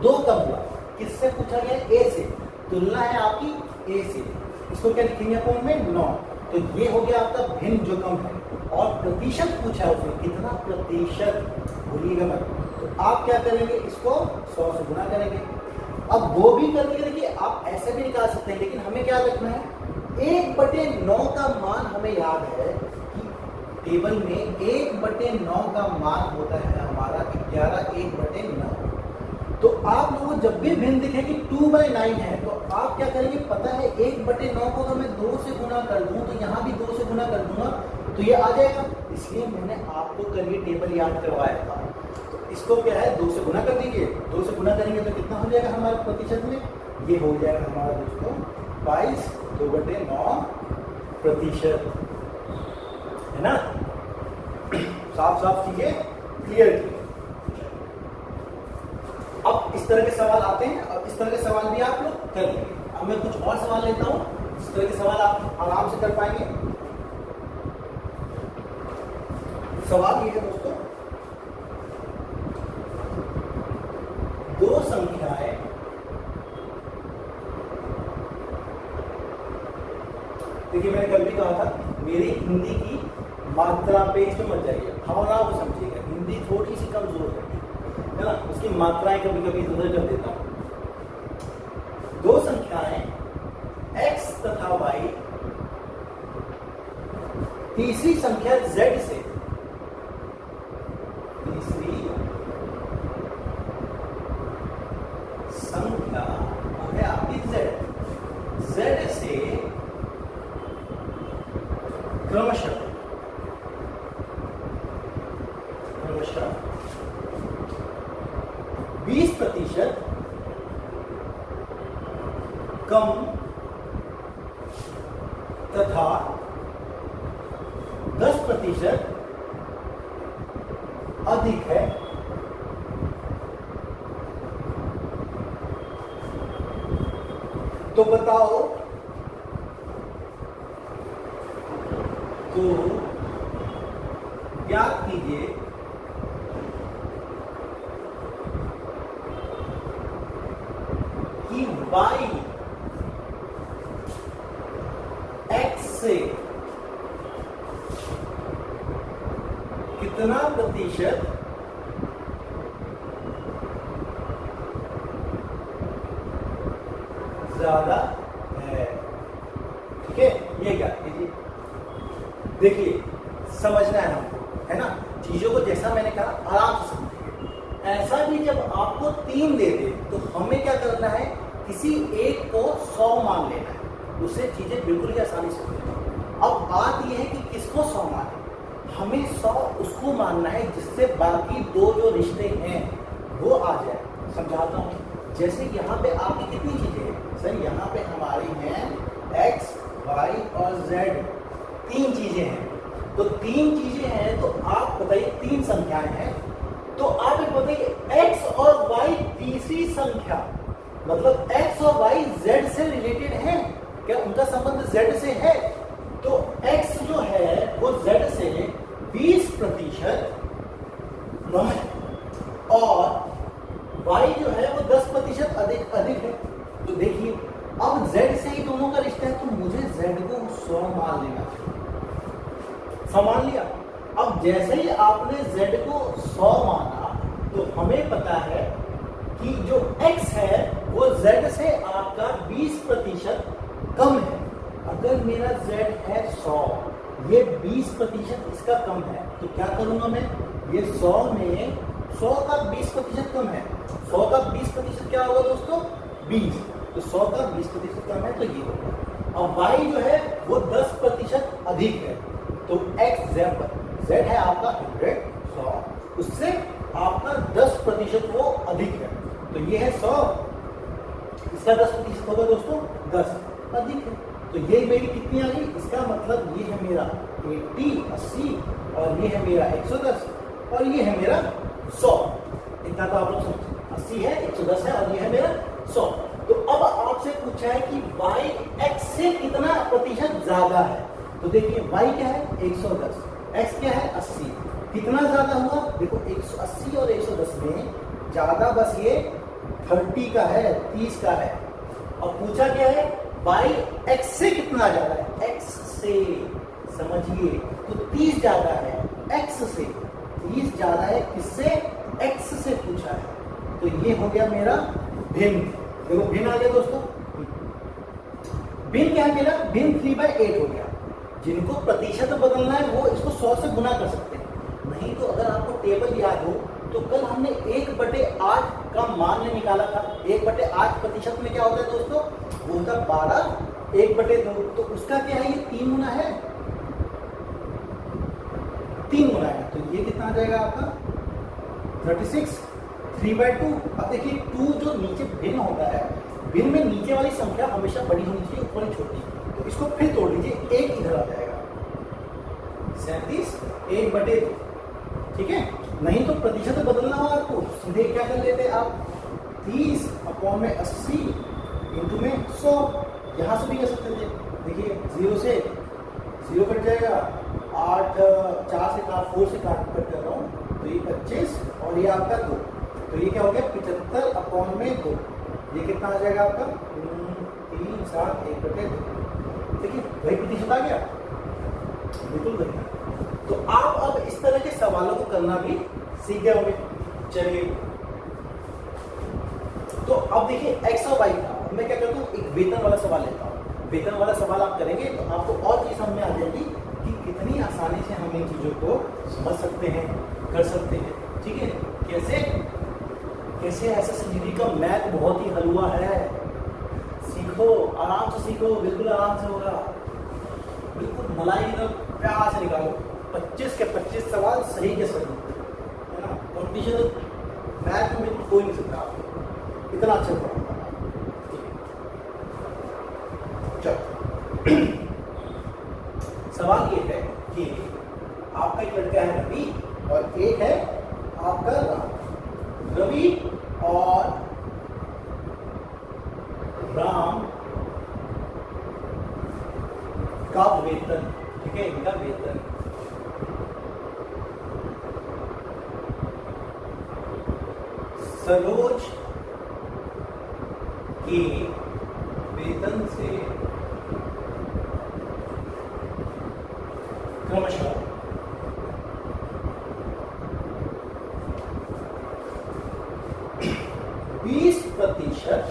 2 कम हुआ। किससे पूछा गया? ए से। तुलना है आपकी ए से। इसको क्या लिखेंगे अपन में? 9। तो ये हो गया आपका भिन्न जो कम है। और प्रतिशत पूछा है उसने, कितना प्रतिशत, भूलिएगा मत। तो आप क्या करेंगे, इसको 100 से गुना करेंगे। अब वो भी करके देखिए, आप ऐसे भी निकाल सकते हैं, लेकिन हमें क्या रखना है, 1/9 का मान हमें याद है कि टेबल में 1/9 का मान होता है हमारा 11 1/9। तो आप लोगों को जब भी भिन्न दिखे कि 2/9 है, तो आप क्या करेंगे पता है, 1/9 को अगर मैं 2 से गुना कर दूं तो यहाँ भी 2 से गुना कर दूंगा तो ये आ जाएगा। इसलिए मैंने आपको कल ये टेबल याद करवाया था। तो इसको क्या है, 2 से गुना कर दीजिए। 2 से गुना करेंगे तो कितना हो जाएगा हमारे प्रतिशत में? ये हो जाएगा हमारा दोस्तों 22 2/9% है ना। साफ साफ चीजें क्लियर की। अब इस तरह के सवाल आते हैं, अब इस तरह के सवाल भी आप लोग कर लेंगे। अब मैं कुछ और सवाल लेता हूं, इस तरह के सवाल आप आराम से कर पाएंगे। सवाल ये है दोस्तों, 2 संख्याएं देखिए, मैंने कल भी कहा था मेरी हिंदी की मात्रा पे इस पे मत जाइए, भावना को समझिएगा। हिंदी थोड़ी सी कमजोर है ना, उसकी मात्राएं कभी कभी इधर कर देता हूं। 2 संख्याएं x तथा y, तीसरी संख्या z से, तीसरी संख्या है आपकी z से क्रमशः 20% कम तथा 10% अधिक है, तो बताओ, तो याद कीजिए कि y x से कितना प्रतिशत ज्यादा है। ठीक है, ये क्या देखिए समझना है हमको, है ना। चीजों को जैसा मैंने कहा आराम से समझिए। ऐसा भी जब आपको 3 दे दे तो हमें क्या करना है, किसी एक को 100 मान लेना है, उससे चीजें बिल्कुल ही आसानी से होती हैं। अब बात यह है कि किसको 100 माने, हमें 100 उसको मानना है जिससे बाकी 2 जो रिश्ते हैं वो आ जाए। समझाता हूँ, जैसे यहाँ पे आपकी कितनी चीजें हैं सर, यहाँ पे हमारी हैं x, y और z, 3 चीजें हैं। तो 3 चीजें हैं तो आप बताइए 3 संख्याएं हैं, तो आप एक बताइए x और y तीसरी संख्या, मतलब x और y z से रिलेटेड हैं क्या, उनका संबंध z से है। तो x जो है वो z से 20% कम है और y जो है वो 10% अधिक है। तो देखिए अब z से ही दोनों का रिश्ता है, तो मुझे z को 100 मान लेना चाहिए। मान लिया। अब जैसे ही आपने z को 100 माना तो हमें पता है कि जो x है वो z से आपका 20% कम है। अगर मेरा z है 100, ये 20% इसका कम है, तो क्या करूंगा मैं, ये 100 में 100 का 20% कम है, 100 का 20% क्या होगा दोस्तों, 20। तो 100 का 20% कम है तो ये होगा। अब y जो है वो 10% अधिक है, तो x z है आपका 100, उससे आपका 10% वो अधिक है। तो ये है 100, इसका 10% होगा दोस्तों 10 अधिक है। तो ये मेरी कितनी आ गई, इसका मतलब ये है मेरा 80 और ये है मेरा 110 और ये है मेरा 100। इतना तो आप लोग समझे, 80 है, 110 है और ये है मेरा 100। तो अब आपसे पूछा है कि y x से कितना प्रतिशत ज्यादा है। तो देखिए y क्या है 110, x क्या है 80, कितना ज्यादा हुआ, देखो 180 और 110 में ज्यादा बस ये 30 का है, 30 का है। अब पूछा क्या है y x से कितना ज्यादा है, x से, समझिए, तो 30 ज्यादा है x से, 30 ज्यादा है किससे, x से पूछा है। तो ये हो गया मेरा भिन्न। देखो भिन्न आ गया दोस्तों, भिन्न क्या है मेरा, भिन्न 3/8 हो गया। जिनको प्रतिशत बदलना है वो इसको 100 से गुना कर सकते हैं, नहीं तो अगर आपको टेबल याद हो तो कल हमने 1/8 का मान निकाला था। 1/8 प्रतिशत में क्या होता है दोस्तों, वो होता 12, 1/2, तो उसका क्या है, ये 3 गुना है, 3 गुना है। तो ये कितना आ जाएगा आपका 36, 3/2। अब देखिए 2 जो नीचे भिन्न होता है, भिन्न में नीचे वाली संख्या हमेशा बड़ी होनी चाहिए, ऊपर वाली छोटी। तो इसको फिर तोड़ लीजिए, 1 इधर आ जाएगा, 37 1/2, ठीक है। नहीं तो प्रतिशत बदलना हो आपको, सीधे क्या कर लेते आप, 30/80 इंटू में 100, यहाँ से भी कर सकते थे। देखिए 0 से 0 कट जाएगा, 8 4 से काट, 4 से काट कर रहा हूँ, तो ये 25 और ये आपका 2, तो ये क्या हो गया 75/2। ये कितना आ जाएगा आपका 3 7 1/2। देखिए वही प्रतिशत आ गया, बिल्कुल वही। तो आप अब इस तरह के सवालों को करना भी सीख गए होंगे। चलिए तो अब देखिए x और y था, मैं क्या करता हूँ, एक वेतन वाला सवाल लेता हूँ। वेतन वाला सवाल आप करेंगे तो आपको और चीज समझ में आ जाएगी कि कितनी आसानी से हम इन चीजों को समझ सकते हैं, कर सकते हैं। ठीक है, कैसे कैसे SSGD का मैथ बहुत ही हलवा है, सीखो, आराम से सीखो, बिल्कुल आराम से होगा, बिल्कुल मलाई एकदम प्यार से निकालो। 25 के 25 सवाल सही के सही, है ना। कॉम्पिटिशन मैथ में बिल्कुल कोई नहीं सकता, इतना अच्छा पढ़ा। चलो सवाल ये है कि आपका एक लड़का है रवि और एक है आपका राम। रवि और राम का वेतन, ठीक है, इनका वेतन सरोज के वेतन से क्रमशः 20%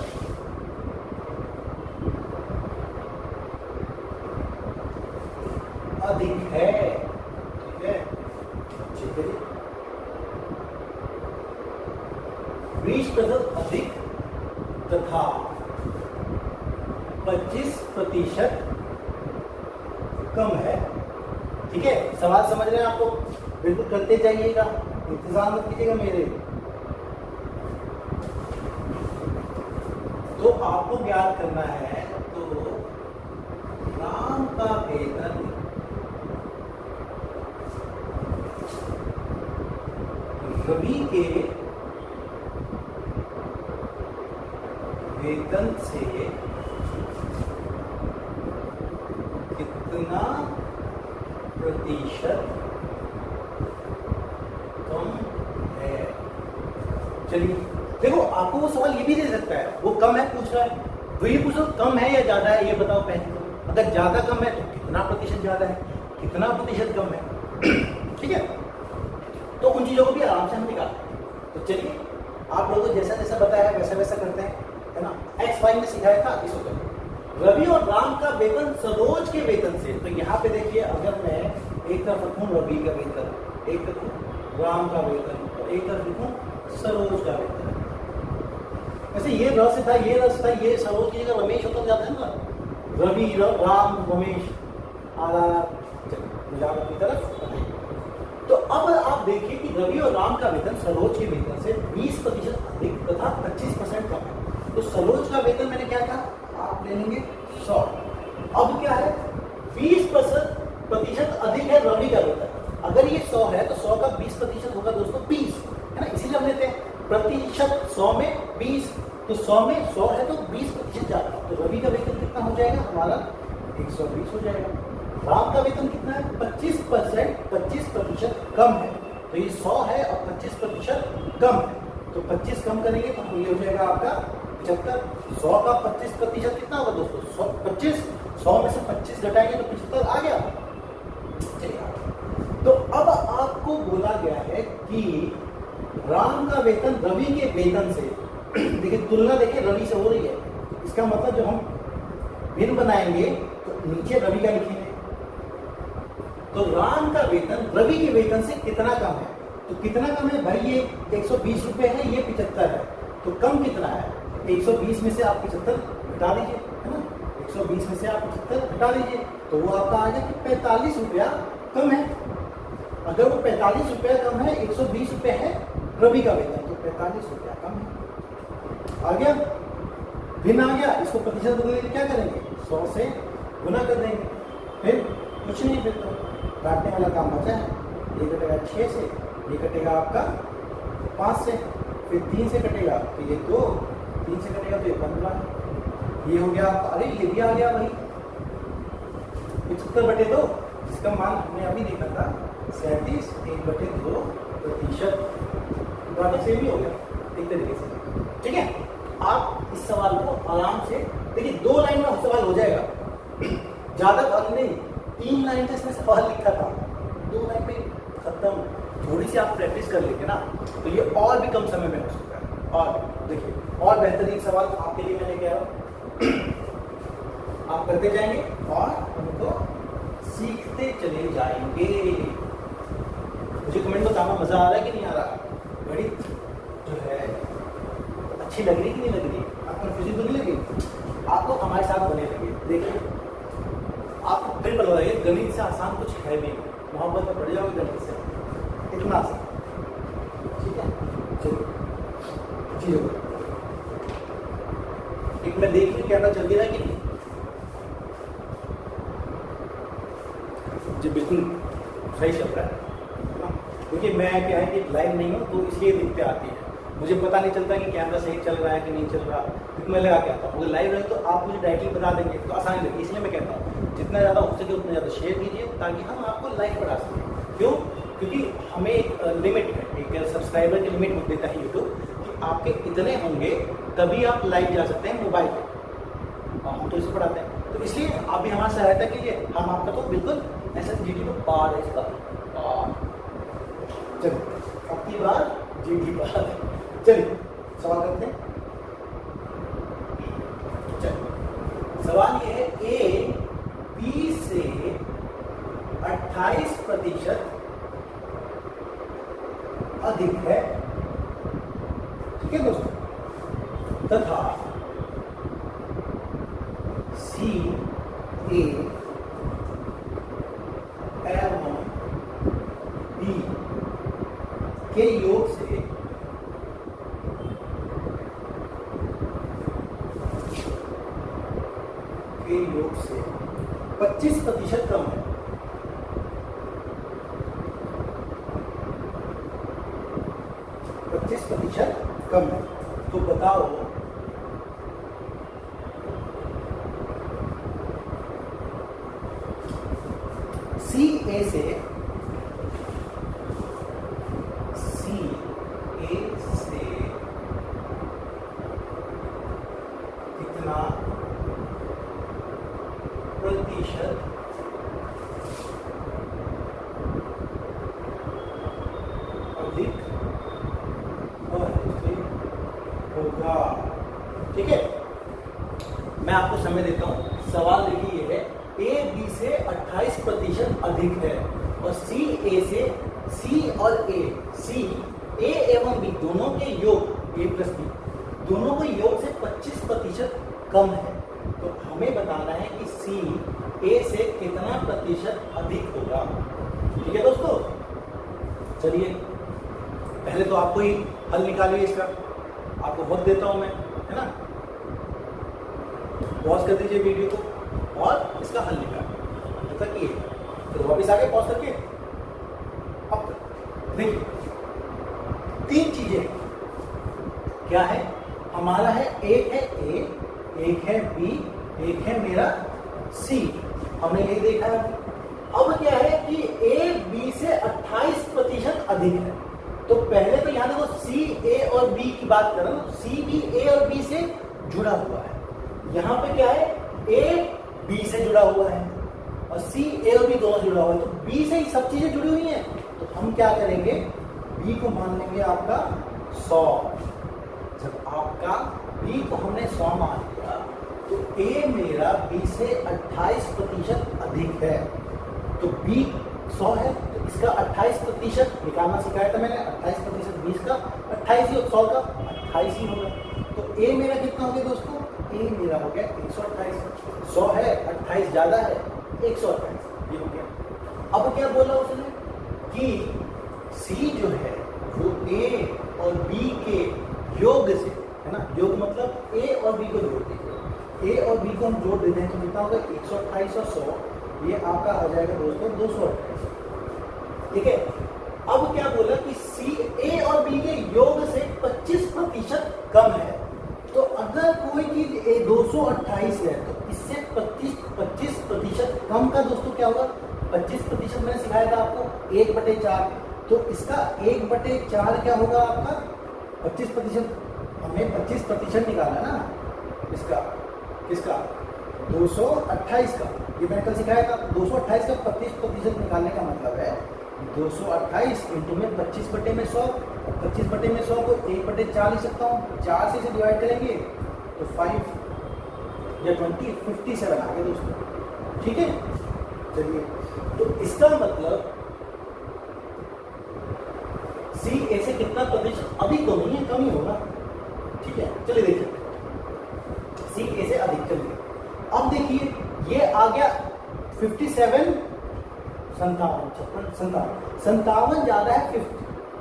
ठीक है जी, 20% अधिक तथा 25% कम है। ठीक है, सवाल समझ रहे हैं आपको? बिल्कुल करते जाइएगा, इंतजार मत कीजिएगा मेरे। तो आपको ज्ञात करना है, तो राम का वेतन रवि के वेतन से कितना प्रतिशत कम है। चलिए देखो, आपको वो सवाल ये भी दे सकता है, वो कम है पूछ रहा है, वो ये पूछो कम है या ज्यादा है, ये बताओ पहले तो। अगर ज्यादा कम है तो कितना प्रतिशत ज्यादा है, कितना प्रतिशत कम है। ठीक है, तो उन चीजों को भी आराम से हम निकालते हैं। तो चलिए, आप लोगों को जैसा जैसा बताया वैसा वैसा करते हैं, है ना। एक्स वाई में सिखाया था, इसको करें। रवि और राम का वेतन सरोज के वेतन से, तो यहाँ पे देखिए, अगर मैं एक तरफ रखूं रवि का वेतन, एक तरफ राम का वेतन, और एक तरफ लिखूं सरोज का वेतन। वैसे ये र से था, ये र से था, ये सरोज की जगह रमेश होता जाता है ना, रवि राम रमेश की तरफ। तो अब आप देखिए कि रवि और राम का वेतन सरोज के वेतन से 20% अधिक तथा 25% कम है। तो सरोज का वेतन मैंने क्या कहा, आप ले लेंगे 100। अब क्या है, 20% अधिक है रवि का वेतन। अगर ये 100 है तो 100 का 20% होगा दोस्तों 20, है ना। इसीलिए हम लेते हैं प्रतिशत 100 में 20, तो 100 में 100 है तो 20% ज्यादा। तो रवि का वेतन कितना हो जाएगा हमारा, 120 हो जाएगा। राम का वेतन कितना है, 25% कम है। तो ये 100 है और 25% कम है, तो 25 कम करेंगे तो ये हो जाएगा आपका 75। 100 का 25% कितना होगा दोस्तों, 100 में से 25 घटाएंगे तो 75 आ गया। चलिए, तो अब आपको बोला गया है कि राम का वेतन रवि के वेतन से, देखिए तुलना देखिए रवि से हो रही है, इसका मतलब जब हम भिन्न बनाएंगे तो नीचे रवि का लिखेंगे। तो राम का वेतन रवि के वेतन से कितना कम है, तो कितना कम है भाई, ये 120 रुपए है, ये 75 है, तो कम कितना है, 120 में से आप 75 घटा दीजिए, है ना। 120 में से आप 75 घटा दीजिए, तो वो आपका आ गया कि 45 रुपया कम है। अगर वो 45 रुपया कम है, 120 रुपये है रवि का वेतन, तो 45 रुपया कम है। आ गया, भिन्न आ गया। इसको प्रतिशत बदलने के लिए क्या करेंगे, 100 से गुना कर देंगे, फिर कुछ नहीं, फिर तो काटने वाला काम बचा है। ये कटेगा 6 से, ये कटेगा आपका 5 से, फिर 3 से कटेगा तो ये 2, 3 से कटेगा तो ये 15, ये हो गया आपका। अरे ये भी आ गया भाई 75/2, जिसका मान हमने अभी देखा था 37, 1/2%। बात सेम ही हो गया एक तरीके से। ठीक है, आप इस सवाल को आराम से देखिए, 2 लाइन में सवाल हो जाएगा, ज्यादा भाग नहीं, 3 लाइन का इसमें सवाल लिखा था, 2 लाइन में खत्म। थोड़ी सी आप प्रैक्टिस कर लेंगे ना तो ये और भी कम समय में हो सकता है। और देखिए, और बेहतरीन सवाल आपके लिए मैंने कह रहा हूं, आप करते जाएंगे और उनको सीखते चले जाएंगे। मुझे कमेंट बताना मजा आ रहा है कि नहीं आ रहा, गणित जो है अच्छी लग रही कि नहीं लग रही, आपको कंफ्यूजन तो नहीं लगी, आपको हमारे साथ बने रहिए। देखिए, आपको फिर पता लगे गणित से आसान कुछ है भी, मोहब्बत में पड़ जाओगे गणित से, इतना आसान। ठीक है, चलिए चीजों एक मैं देख लूँ कैमरा चल रहा है कि नहीं। जी बिल्कुल सही चल रहा है, क्योंकि मैं क्या है कि लाइव नहीं हूँ तो इसलिए दिक्कतें आती है, मुझे पता नहीं चलता कि कैमरा सही चल रहा है कि नहीं चल रहा, क्योंकि मैं लगा के आता हूँ। अगर लाइव रहे तो आप मुझे डायरेक्टली बता देंगे तो आसानी लगी, इसलिए मैं कहता हूँ जितना ज़्यादा हो सके उतना ज़्यादा शेयर कीजिए ताकि हम आपको लाइव पढ़ा सकें। क्यों, क्योंकि हमें एक लिमिट है, एक सब्सक्राइबर की लिमिट देता है यूट्यूब कि आपके इतने होंगे तभी आप लाइव जा सकते हैं मोबाइल पर, हम तो इसे पढ़ाते हैं, तो इसलिए आप भी हमारी सहायता कीजिए, हम आपका तो बिल्कुल SSGD को पार है इसका। चलिए अब की बार GD पार, चलिए सवाल करते हैं। चलिए सवाल ये है, A 20 से 28% अधिक है, ठीक है दोस्तों, तथा सी ए एवं बी के योग से के योग से 25% कम है। 25% कम है। तो बताओ सी ए से कितना प्रतिशत अधिक होगा, ठीक है। मैं आपको समय देता हूं। सवाल देखिए ये है, ए बी से 28% अधिक है और सी ए से सी और ए एवं बी दोनों के योग ए प्लस बी दोनों के योग से 25% कम है। तो हमें बताना है कि सी ए से कितना प्रतिशत अधिक होगा, ठीक है दोस्तों। चलिए पहले तो आपको ही हल निकालिए इसका, आपको वक्त देता हूं मैं, है ना। पॉज कर दीजिए वीडियो को और इसका हल निकालिए। जब तक ये फिर वापस आगे पॉज करके अब देखिए 3 चीजें क्या है हमारा है, एक है ए, एक है बी, एक है मेरा सी, हमने यही देखा है। अब क्या है कि ए बी से 28% अधिक है। तो पहले तो यहां देखो सी ए और बी की बात करें, सी भी ए और बी से जुड़ा हुआ है। यहां पे क्या है, ए बी से जुड़ा हुआ है और सी ए और बी दोनों जुड़ा हुआ है। तो बी से ही सब चीजें जुड़ी हुई हैं। तो हम क्या करेंगे, बी को मान लेंगे आपका 100। जब आपका बी को हमने 100 मान लिया तो ए मेरा बी से 28% अधिक है। तो बी 100 है तो इसका 28% निकालना सिखाया था मैंने। 28% 20 का 28 ही, 100 का 28 ही होगा। तो ए मेरा कितना हो गया दोस्तों, ए मेरा हो गया 128। 100 है, 28 ज्यादा है, 128 ये हो गया। अब क्या बोला उसने कि सी जो है वो ए और बी के योग से, है ना, योग मतलब ए और बी को जोड़ देंगे। ए और बी को हम जोड़ देते हैं तो कितना होगा, 128 और 100, ये आपका आ जाएगा दोस्तों 228, ठीक है। अब क्या बोला कि सी ए और बी के योग से 25% कम है। तो अगर कोई चीज 228 है तो इससे 25% कम का दोस्तों क्या होगा, 25% मैंने सिखाया था आपको 1/4। तो इसका 1/4 क्या होगा आपका 25%। हमें 25% निकाला ना इसका, किसका, 228 का। ये मैंने कल सिखाया था। 228 का 25% निकालने का मतलब है 228 इंटू में 25/100। 25/100 को 1/4 लिख सकता हूँ। 4 से इसे डिवाइड करेंगे तो 5 या 20 57 आ गए दोस्तों, ठीक है। चलिए तो इसका मतलब सी ए से कितना प्रतिशत अधिक तो नहीं है, कम ही होगा, ठीक है। चलिए देखिए सी ए से अधिक। चलिए अब देखिए ये आ गया 57, 57 ज्यादा है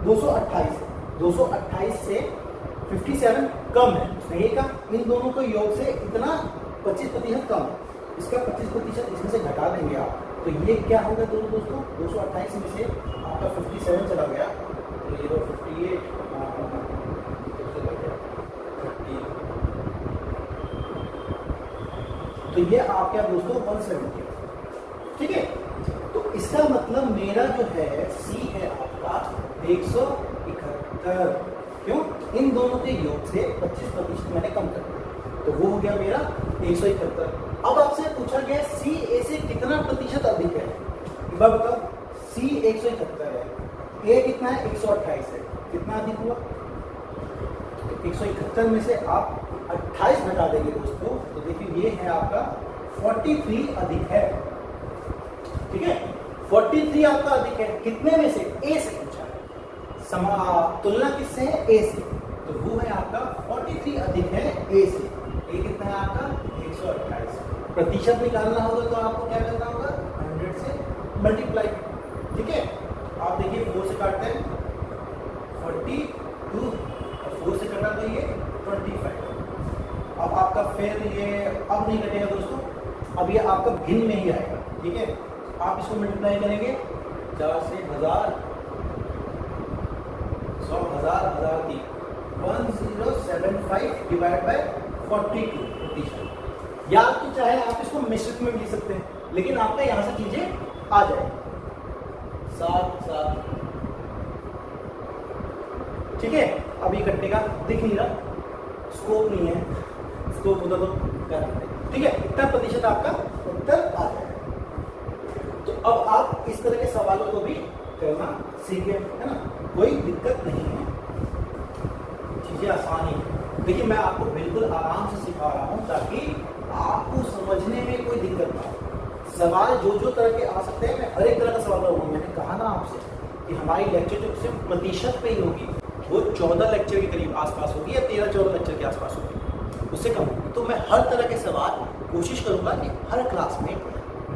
228 से। 228 से 57 कम है, सही का। इन दोनों को योग से इतना 25% कम है। इसका 25% इसमें से घटा देंगे आप तो ये क्या होगा दोस्तों, 228 में से आपका 57 चला गया तो ये 58 तो ये आप क्या दोस्तों 170, ठीक है। तो इसका मतलब मेरा जो है सी है आपका 171। क्यों, इन दोनों के योग से 25% मैंने कम कर दिया तो वो हो गया मेरा 171। अब आपसे पूछा गया सी ए से कितना प्रतिशत अधिक है। एक बार बताओ, सी 171 है, ए कितना है 128 है, कितना अधिक हुआ। 171 में से आप 28 घटा देंगे दोस्तों तो देखिए ये है आपका 43 अधिक है, ठीक है। 43 आपका अधिक है, कितने में से, ए से पूछा है। तुलना किससे है? ए से। तो वो है आपका 43 अधिक है ए से। ए कितना है आपका? 128। प्रतिशत निकालना होगा तो आपको क्या करना होगा? 100 से मल्टीप्लाई। ठीक है, आप देखिए 4 से काटते हैं 42 और 4 से कटा तो ये 25। अब आपका फिर ये अब नहीं कटेगा दोस्तों, अब ये आपका भिन्न में ही आएगा। ठीक है, आप इसको मल्टीप्लाई करेंगे 4 से 1000, 100, 1000, 1003, 1075 डिवाइड बाय 42 प्रतिशत। या तो चाहे आप इसको मिश्रित में भी लिख सकते हैं, लेकिन आपका यहां से चीजें आ जाए 7 7। ठीक है, अब ये कटने का दिख नहीं रहा, स्कोप नहीं है, स्कोप होता तो कर सकते। ठीक है, इतना प्रतिशत आपका उत्तर आ जाएगा। तो अब आप इस तरह के सवालों को भी करना सीखे, है ना, कोई दिक्कत नहीं है, चीजें आसानी है। देखिए मैं आपको बिल्कुल आराम से सिखा रहा हूं ताकि आपको समझने में कोई दिक्कत ना हो। सवाल जो तरह के आ सकते हैं, मैं हर एक तरह का सवाल करूंगा। मैंने कहा ना आपसे कि हमारी लेक्चर जो सिर्फ प्रतिशत पे ही होगी, वो 14 लेक्चर के करीब आसपास होगी या 13-14 लेक्चर के आसपास होगी, उससे कम होगी। तो मैं हर तरह के सवाल कोशिश करूंगा कि हर क्लास में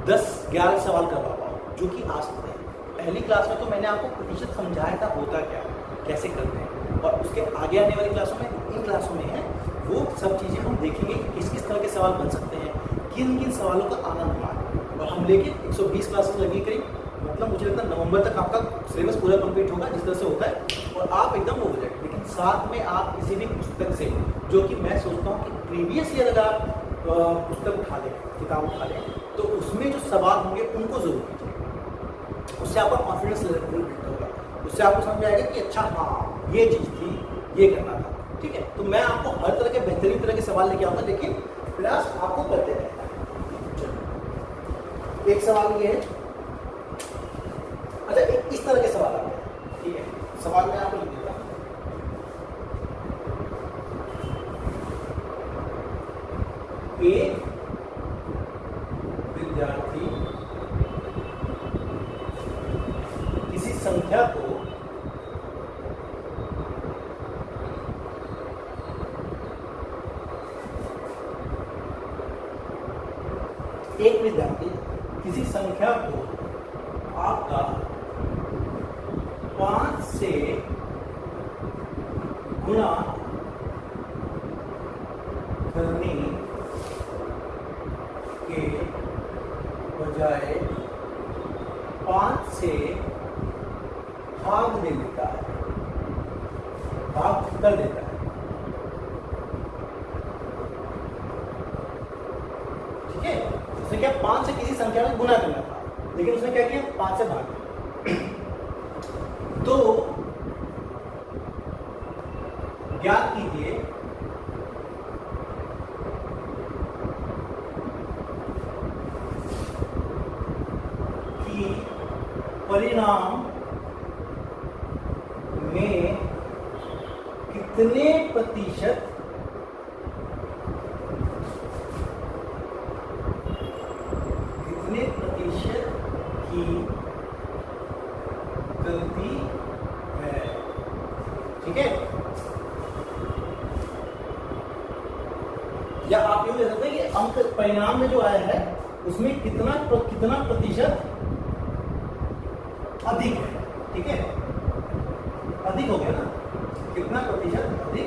10-11 सवाल करवा पाऊँ जो कि आ सकते हैं। पहली क्लास में तो मैंने आपको प्रतिशत समझाया था होता क्या, कैसे करते हैं, और उसके आगे आने वाली क्लासों में, इन क्लासों में है वो सब चीज़ें हम देखेंगे किस किस तरह के सवाल बन सकते हैं, किन किन सवालों का आनंद माने। और हम लेके 120 क्लासेस लगी करीब, मतलब मुझे लगता है नवंबर तक आपका सिलेबस पूरा कंप्लीट होगा जिस तरह से होता है, और आप एकदम वो हो जाएगा। लेकिन साथ में आप किसी भी पुस्तक से, जो कि मैं सोचता हूँ कि प्रीवियस ईयर अगर आप पुस्तक उठा लें, किताब उठा लें, तो उसमें जो सवाल होंगे उनको जरूर कीजिए। उससे आपका कॉन्फिडेंस लेवल बिल्ड होगा, उससे आपको समझ आएगा कि अच्छा हाँ ये चीज़ थी, ये करना था। ठीक है, तो मैं आपको हर तरह के बेहतरीन तरह के सवाल लेके आऊँगा, लेकिन प्रयास आपको करते रहना है। एक सवाल ये है, अच्छा एक इस तरह के सवाल आते हैं। ठीक है, सवाल मैं आपको लिख देता हूँ। एक विद्यार्थी किसी संख्या को किसी संख्या को आपका 5 से गुणा करने के बजाय 5 से भाग दे देता है, भाग कर देता है। ठीक है, उसने क्या 5 से किसी संख्या में गुणा करना था, लेकिन उसने क्या किया 5 से भाग दिया। तो ज्ञात कीजिए कि परिणाम में कितने प्रतिशत की गलती है। ठीक है, या आप यूं ले सकते हैं कि अंक परिणाम में जो आया है उसमें कितना प्रतिशत अधिक है। ठीक है, अधिक हो गया ना, कितना प्रतिशत अधिक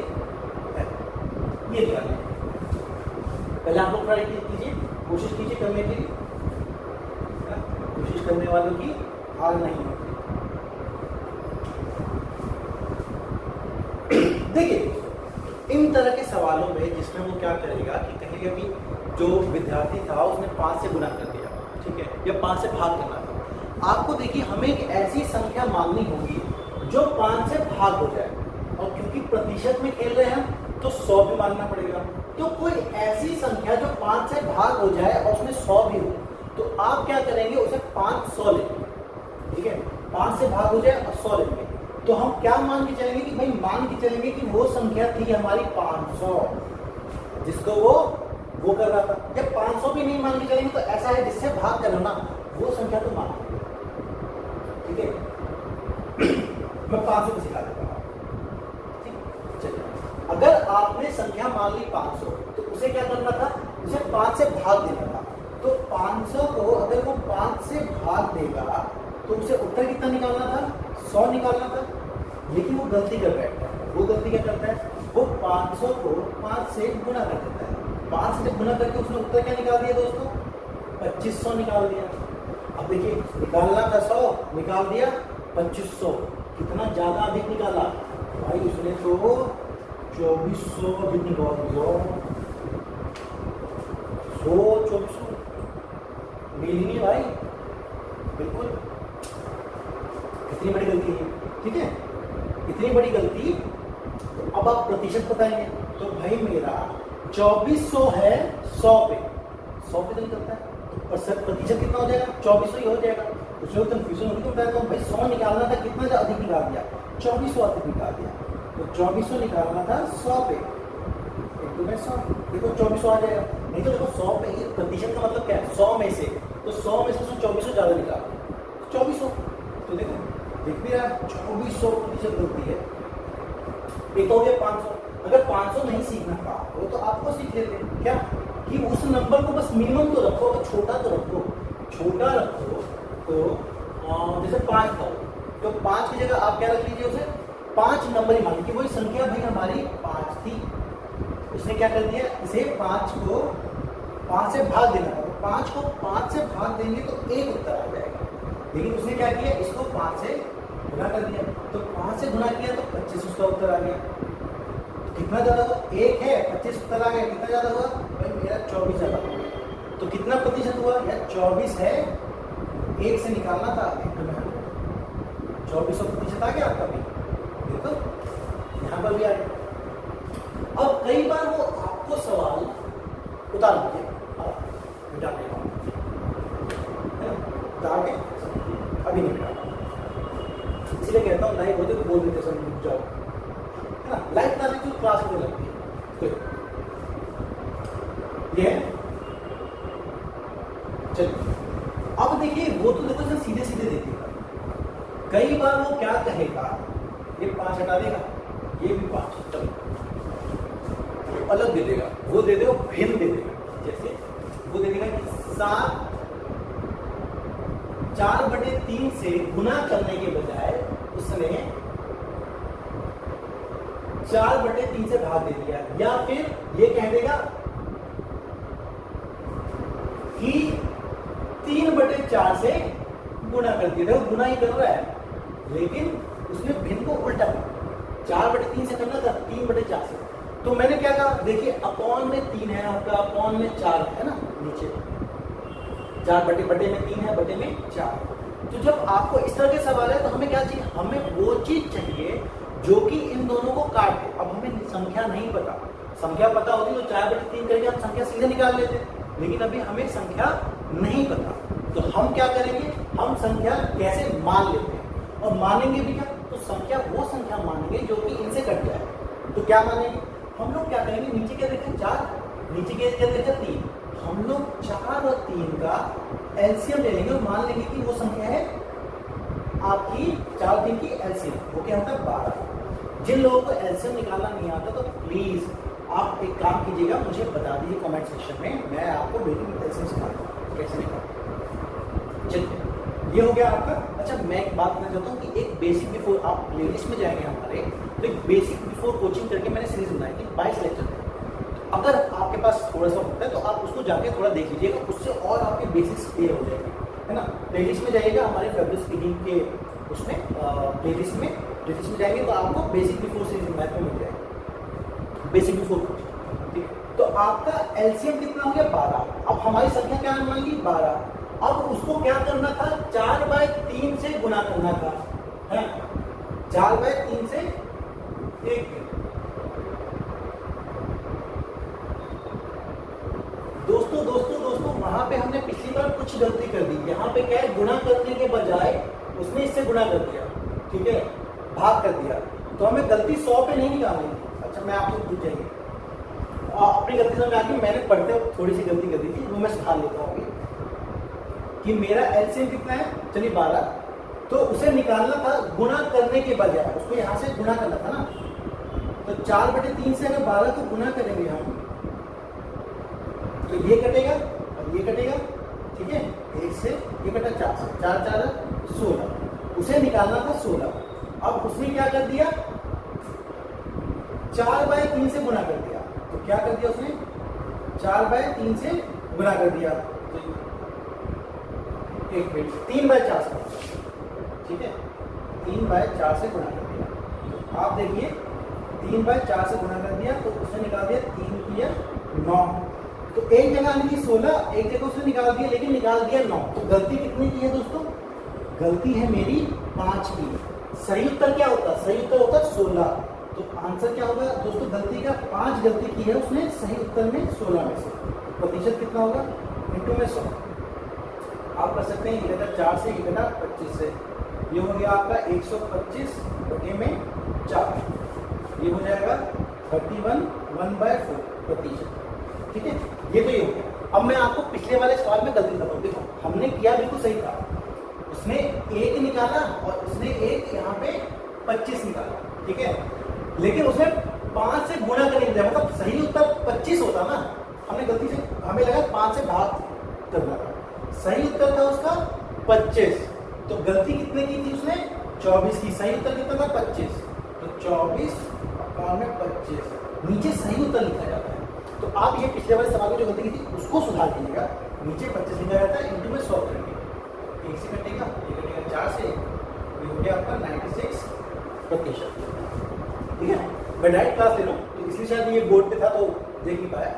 है, ये ध्यान रखिए। पहले आप लोग ट्राई कीजिए, कोशिश कीजिए करने के लिए, कोशिश करने वालों की हार नहीं होती। देखिए इन तरह के सवालों में जिसमें वो क्या करेगा कि कहेगा कि जो विद्यार्थी था उसने 5 से गुणा कर दिया, ठीक है, या 5 से भाग करना था। आपको देखिए हमें एक ऐसी संख्या मांगनी होगी जो 5 से भाग हो जाए, और क्योंकि प्रतिशत में खेल रहे हैं तो 100 भी मांगना पड़ेगा। तो कोई ऐसी संख्या जो 5 से भाग हो जाए और उसमें 100 भी हो, तो आप क्या करेंगे, उसे 500 लेंगे। ठीक है, 5 से भाग हो जाए और 100 लेंगे। तो हम क्या मान के चलेंगे कि भाई मान के चलेंगे कि वो संख्या थी हमारी 500 जिसको वो कर रहा था। जब 500 भी नहीं मान के चलेंगे तो ऐसा है जिससे भाग करना, वो संख्या तो मान। ठीक है, मैं 500 को सिखा देता हूँ। ठीक, चलिए अगर आपने संख्या मान ली 500 तो उसे क्या करना था, उसे 5 से भाग देना था। तो 500 को अगर वो 5 से भाग देगा तो उसे उत्तर कितना निकालना था, 100 निकालना था। लेकिन वो गलती कर बैठता है। वो गलती क्या करता है, वो 500 को 5 से गुना कर देता है। 5 से गुना करके उसने उत्तर क्या निकाल दिया दोस्तों, 2500 निकाल दिया। अब देखिए निकालना था 100, निकाल दिया 2500, कितना ज्यादा अधिक निकाला भाई उसने तो 2400 अधिक निकाल दिया। 2400 मिल ही नहीं भाई, बिल्कुल कितनी बड़ी गलती है, ठीक है, इतनी बड़ी गलती। तो अब आप प्रतिशत बताएंगे तो भाई मेरा 2400 है 100 पे, 100 पे तो निकलता है तो प्रतिशत कितना हो जाएगा, 2400 ही हो जाएगा। कुछ लोग कंफ्यूजन होगी तो बताया तो भाई 100 निकालना था, कितना अधिक निकाल दिया, 2400 अधिक निकाल दिया। तो 2400 निकालना था 100 पे, एक तो मैं 100 देखो 2400 आ जाएगा। नहीं तो देखो 100 पे ही प्रतिशत का मतलब क्या है, 100 में से, तो 100 में से 2400 ज्यादा निकाल 2400। तो देखो देख भी रहा 2400 प्रतिशत गलती है। एक हो गया 500। अगर 500 नहीं सीखना था वो तो आपको सीख लेते क्या कि उस नंबर को बस मिनिमम तो रखो, अगर छोटा तो रखो, छोटा रखो तो जैसे 5 था तो 5 की जगह आप क्या रख लीजिए, उसे 5 नंबर ही मान लीजिए। वही संख्या भाई हमारी 5 थी, उसने क्या कर दिया, इसे 5 को 5 से भाग देना था। तो 5 को 5 से भाग देंगे तो एक उत्तर आ जाएगा। लेकिन उसने क्या किया, इसको 5 से गुना कर दिया। तो 5 से गुना किया तो 25 उसका उत्तर आ गया। तो कितना ज्यादा हुआ, 1 है 25 उत्तर आ गया। कितना ज्यादा हुआ भाई मेरा 24 ज्यादा हो गया। तो कितना प्रतिशत हुआ, या 24 है, 1 से निकालना था, 2400 प्रतिशत आ गया आपका भी। देखो यहाँ पर भी आ गया। अब कई बार वो आपको सवाल उतार दीजिए, उतार के अभी नहीं बिठा, इसलिए कहता हूँ लाइव होते तो बोल देते सब रुक जाओ, है ना। लाइव करने की क्लास में लगती है। ये चलिए अब देखिए, वो तो देखो सर सीधे सीधे देखेगा। कई बार वो क्या कहेगा, ये 5 हटा देगा, ये भी 5, चलो अलग दे देगा, वो दे देगा भिन्न दे देगा। जैसे वो दे देगा कि 7 4/3 से गुना करने के बजाय उसने 4/3 से भाग दे दिया। या फिर ये कह देगा कि 3/4 से गुना कर दिया। देखो गुना ही कर रहा है, लेकिन उसने भिन्न को उल्टा किया। 4/3 से करना था 3/4 से। तो मैंने क्या कहा, देखिए अपॉन में 3 है आपका, अपॉन में 4 है ना, नीचे 4 बटे में 3 है, बटे में 4। तो जब आपको इस तरह के सवाल है तो हमें क्या चाहिए, हमें वो चीज चाहिए जो कि इन दोनों को काट दे। अब हमें संख्या नहीं पता, संख्या पता होती तो 4/3 करके हम संख्या सीधे निकाल लेते, लेकिन अभी हमें संख्या नहीं पता। तो हम क्या करेंगे, हम संख्या कैसे मान लेते हैं, और मानेंगे भी क्या, तो संख्या वो संख्या मानेंगे जो कि इनसे कट जाए। तो क्या मानेंगे, हम लोग क्या करेंगे, नीचे क्या देखें 4, नीचे क्या देखें 3, हम लोग 4 और 3 का एलसीएम ले लेंगे और मान लेंगे कि वो संख्या है आपकी 4 और 3 की एलसीएम, वो क्या होता है 12। जिन लोगों को एलसीएम निकालना नहीं आता तो प्लीज आप एक काम कीजिएगा, मुझे बता दीजिए कमेंट सेक्शन में, मैं आपको बेसिक एलसीएम सिखाऊंगा कैसे निकालना। चलिए ये हो गया आपका। अच्छा मैं एक बात करना चाहता हूँ कि एक बेसिक बिफोर, आप प्लेलिस्ट में जाएंगे हमारे, तो एक बेसिक बिफोर कोचिंग करके मैंने सीरीज बनाई थी 22 लेक्चर में। अगर आपके पास थोड़ा सा होता है तो आप उसको जाके थोड़ा देख लीजिएगा, उससे और आपके बेसिक्स क्लियर हो जाएंगे, है ना। प्लेलिस्ट में जाइएगा हमारे फेवरेट स्पीकिंग के उसमें प्लेलिस्ट में जाएंगे तो आपको बेसिक बिफोर सीरीज मैथ में मिल जाएगा, बेसिक बिफोर कोचिंग, ठीक है। तो आपका एलसीएम कितना हो गया 12। अब हमारी संख्या क्या मान ली 12। अब उसको क्या करना था, 4/3 से गुना करना था, है 4/3 से 1। दोस्तों वहां पे हमने पिछली बार कुछ गलती कर दी। यहाँ पे क्या है, गुना करने के बजाय उसने इससे गुना कर दिया, ठीक है, भाग कर दिया। तो हमें गलती 100 पे नहीं निकालनी थी। अच्छा मैं आपको पूछ जाएंगे अपनी गलती समझ आ गई, मैंने पढ़ते वक्त थोड़ी सी गलती कर दी थी, वो मैं सुधार लेता हूँ कि मेरा एलसीएम कितना है, चलिए 12। तो उसे निकालना था गुणा करने के बजाय, उसको यहाँ से गुणा करना था ना। तो 4/3 से अगर 12 को गुणा करेंगे हम तो ये कटेगा और ये कटेगा, ठीक है। 1 से ये कटा 4 से, 4 4 16, उसे निकालना था 16। अब उसने क्या कर दिया, 4/3 से गुणा कर दिया। तो क्या कर दिया उसने, 4/3 से गुणा कर दिया। तो 1 मिनट, 3/4 से, ठीक है, 3/4 से गुणा कर दिया। तो आप देखिए 3/4 से गुणा कर दिया तो उसने निकाल दिया 3 किया 9। तो एक जगह आनी थी 16, एक जगह उसने निकाल दिया, लेकिन निकाल दिया 9। तो गलती कितनी की है दोस्तों, गलती है मेरी 5 की। सही उत्तर क्या होता, सही उत्तर होता 16। तो आंसर क्या होगा दोस्तों, गलती का 5 गलती की है उसने सही उत्तर में 16 में से। प्रतिशत कितना होगा, इंटू में 100। आप कर सकते हैं 1/4 से 1/25 से, ये हो गया आपका 125 बटे में 4, ये हो जाएगा 31 1/4 प्रतिशत, ठीक है। ये तो ये हो गया। अब मैं आपको पिछले वाले सवाल में गलती बताऊँ। देखो हमने किया बिल्कुल सही था, उसने 1 निकाला और उसने एक यहाँ पे 25 निकाला, ठीक है। लेकिन उसने 5 से गुणा करने दिया, मतलब सही उत्तर 25 होता ना, हमने गलती से, हमें लगा 5 से भाग करना था, सही उत्तर था उसका 25। तो गलती कितने की थी उसने, 24 की। सही उत्तर कितना था 25, तो 24/25 नीचे सही उत्तर लिखा जाता है। तो आप ये पिछले वाले सवाल में जो गलती की थी उसको सुधार दीजिएगा, नीचे 25 लिखा जाता है, इंटू में 100 करेंगे, 1 से कटेगा, ये कटेगा 4 से, ये हो गया आपका 96%, ठीक है। मैं डायरेक्ट क्लास ले रहा हूँ तो इसलिए शायद ये बोर्ड पे था तो देख नहीं पाया।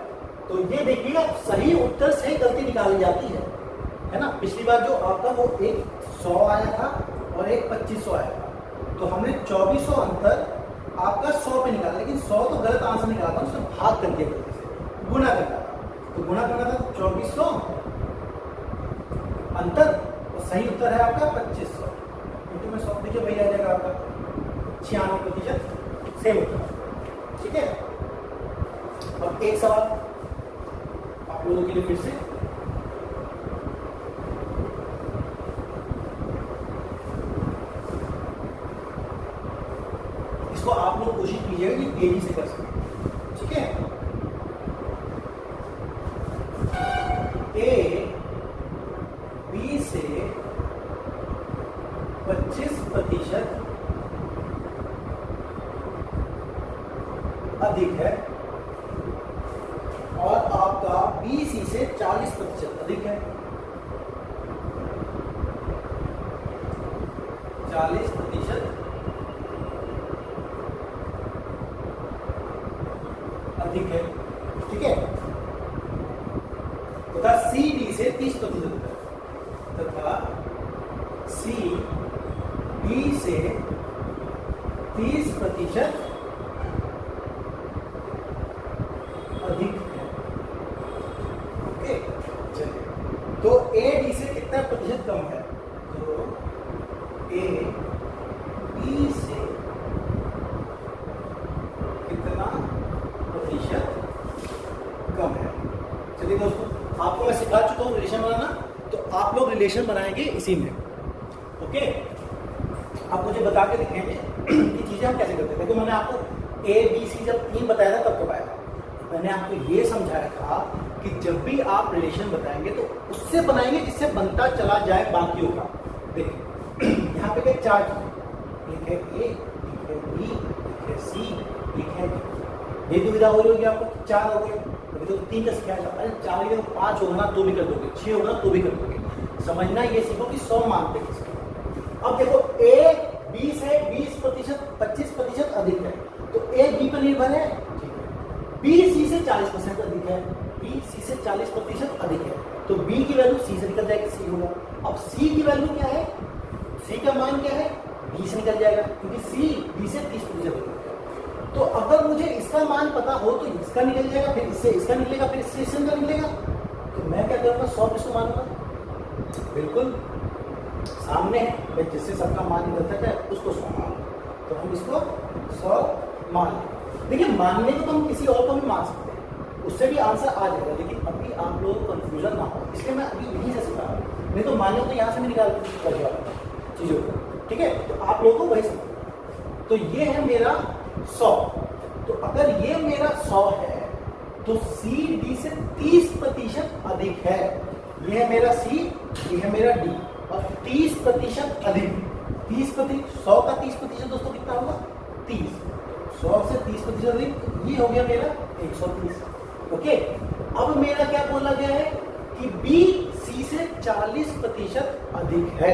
तो ये देखिएगा सही उत्तर से गलती निकाली जाती है ना। पिछली बार जो आपका वो एक 100 आया था और एक 2500 आया था, तो हमने 2400 अंतर आपका 100 पे निकाला, लेकिन 100 तो गलत आंसर निकाला था, उसने भाग कर दिया गलती से, गुणा करना था। तो गुणा करना था 2400 अंतर, और सही उत्तर है आपका 2500, इंटू में 100, देखिए वही आ जाएगा आपका 96% सेम उत्तर, ठीक है। अब एक सवाल आप लोगों के लिए फिर से, इसको आप लोग कोशिश कीजिएगा कि तेजी से कर सकें, ठीक है। ए बी से 25% अधिक है और आपका बी सी से 40% अधिक है, 40% अधिक है, ठीक है। तथा सी डी से 30% तथा सी बी से 30% अधिक है, ओके। चलिए, तो ए डी से कितना प्रतिशत कम है, तो ए बी से कितना प्रतिशत कम है। चलिए दोस्तों, आपको मैं सिखा चुका हूँ रिलेशन बनाना, तो आप लोग रिलेशन बनाएंगे इसी में, ओके। आप मुझे बता के दिखाएंगे कि चीजें हम कैसे करते हैं। देखो मैंने आपको ए बी सी जब 3 बताया था तब कब आया, मैंने आपको ये समझाया था कि जब भी आप रिलेशन बताएंगे तो उससे बनाएंगे जिससे बनता चला जाए बाकियों का। देखिए यहाँ पे क्या 4 चीजें, एक है ए, एक है बी, एक है सी, एक है डी। ये दुविधा हो रही होगी आपको, 4 हो गए, अभी तो 3 का सिखाया जाता है, 4 हो 5 होगा ना तो भी कर दोगे, 6 होगा ना तो भी कर दोगे। समझना ये सीखो कि 100 मानते हैं। अब देखो ए बी से 20% 25% अधिक है, तो ए बी पर निर्भर है, बी सी से 40% अधिक है, बी सी से 40% अधिक है, तो बी की वैल्यू सी से निकल जाएगी, सी होगा। अब सी की वैल्यू क्या है, सी का मान क्या है, बी से निकल जाएगा, क्योंकि सी बी से 30% अधिक है। तो अगर मुझे इसका मान पता हो तो इसका निकल जाएगा, फिर इससे इसका निकलेगा, फिर इससे इसका निकलेगा। तो मैं क्या करूँगा, 100 किसको मानूंगा, बिल्कुल सामने है, मैं जिससे सबका मान निकलता है उसको 100 मानूंगा। तो हम इसको 100 मान लेंगे। देखिए मानने को तो हम किसी और को भी मान सकते हैं, उससे भी आंसर आ जाएगा, लेकिन अभी आप लोगों को कंफ्यूजन ना हो, इसलिए मैं अभी यहीं से सिखा रहा हूँ। नहीं तो मानने को तो यहाँ से भी निकाल चीज़ों को। ठीक है, तो आप लोगों को वही समझ। तो ये है मेरा 100। तो अगर ये मेरा 100 है तो सी डी से 30% अधिक है। ये है मेरा सी, ये है मेरा डी, और 30% अधिक। 30%, 100 का 30% दोस्तों कितना होगा? 30। 100 से 30% अधिक, ये हो गया मेरा 130। ओके, अब मेरा क्या बोला गया है कि बी सी से 40% अधिक है।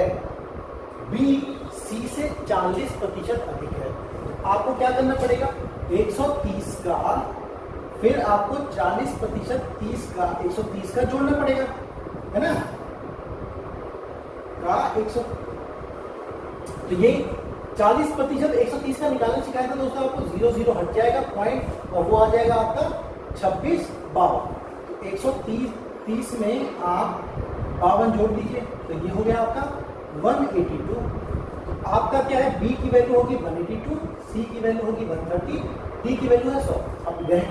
बी सी से 40% अधिक है। तो आपको क्या करना पड़ेगा? 130 का, फिर आपको 40% 30 का, 130 का जोड़ना पड़ेगा, है ना? का 100, तो ये 40% 130 का निकालना सिखाया था दोस्तों आपको। 0 0 हट जाएगा पॉइंट, और वो आ जाएगा आपका 26 52। तो 130 में आप 52 जोड़ दीजिए, तो ये हो गया आपका 182। आपका क्या है? बी की वैल्यू होगी 182, सी की वैल्यू होगी 130, डी की वैल्यू है 100। अब रह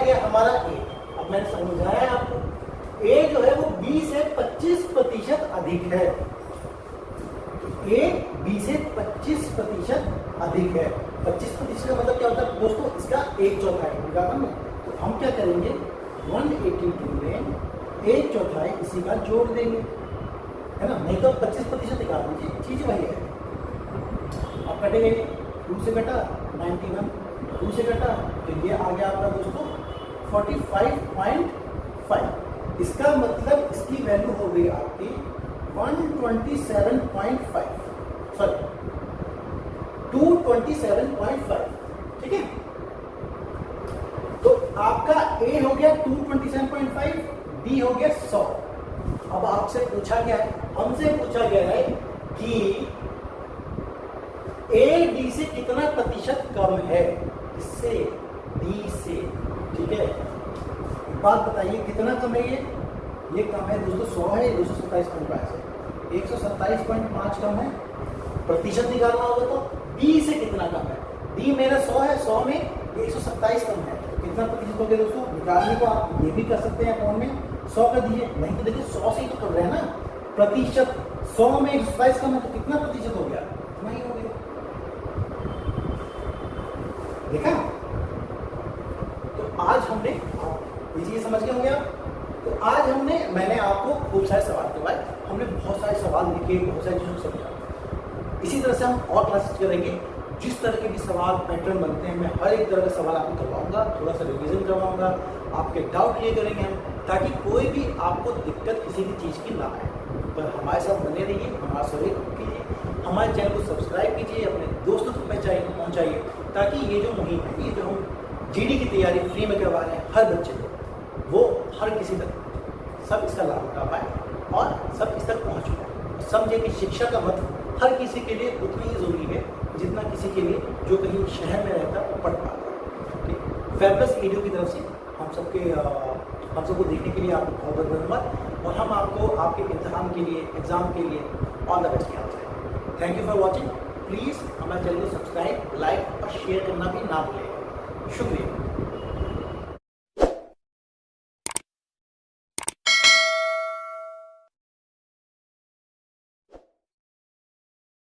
गया हमारा ए। अब मैंने समझाया है आपको, ए जो है वो बी से 25% अधिक है। ए बी से 25% अधिक है। 25% का मतलब क्या होता है दोस्तों? इसका 1/4 निकालना है। तो हम क्या करेंगे? 182 में 1/4 इसी का जोड़ देंगे, है ना? नहीं तो 25% निकाल दीजिए, चीज वही है। अब कटेंगे, 2 से कटा 91, 2 से कटा तो ये आ गया आपका दोस्तों 45.5। इसका मतलब इसकी वैल्यू हो गई आपकी 127.5, सॉरी 227.5। ठीक है, तो आपका ए हो गया 227.5, डी हो गया 100। अब आपसे पूछा गया है, हमसे पूछा गया है कि ए डी से कितना प्रतिशत कम है? इससे, डी से। ठीक है, एक बात बताइए, कितना कम है ये कम है दोस्तों 100 है, 227.5 है। 127.5 कम है। प्रतिशत निकालना होगा तो बी से कितना कम है? डी मेरा 100 है, 100 में 127 कम है, कितना प्रतिशत हो गया दोस्तों? निकालने को आप ये भी कर सकते हैं, अकाउंट में 100 कर दीजिए। नहीं तो देखिए 100 से ही तो कर रहे हैं ना प्रतिशत। 100 में 127 कम है तो कितना प्रतिशत हो गया? इतना ही हो गया। देखा? तो आज हमने, ये चीज समझ गए होंगे आप। तो आज मैंने आपको खूब सारे सवाल करवाए, हमने बहुत सारे सवाल लिखे, बहुत सारी चीजों को समझा। इसी तरह से हम और क्लासेस करेंगे। जिस तरह के भी सवाल पैटर्न बनते हैं, मैं हर एक तरह का सवाल आपको करवाऊंगा, थोड़ा सा रिवीजन करवाऊंगा, आपके डाउट क्लियर करेंगे हम, ताकि कोई भी आपको दिक्कत किसी भी चीज़ की ना आए। पर हमारे साथ बने रहिए, हमारा सहयोग कीजिए, हमारे चैनल को सब्सक्राइब कीजिए, अपने दोस्तों तक पहुँचाइए, ताकि ये जो मुहिम है, ये जो हम जीडी की तैयारी फ्री में करवा रहे हैं हर बच्चे को, वो हर किसी तक सब इसका लाभ उठा पाए और सब इस तक पहुँच पाए। समझे कि शिक्षा का महत्व हर किसी के लिए उतनी ही ज़रूरी है जितना किसी के लिए जो कहीं शहर में रहता है पढ़ पाता है। ठीक, फैबुलस वीडियो की तरफ से हम सबको देखने के लिए आपको बहुत बहुत धन्यवाद, और हम आपको आपके इम्तिहान के लिए, एग्जाम के लिए ऑल द बेस्ट कहना चाहेंगे। Thank you for watching. Please हमारे चैनल को सब्सक्राइब, लाइक और शेयर करना भी ना भूलें। शुक्रिया।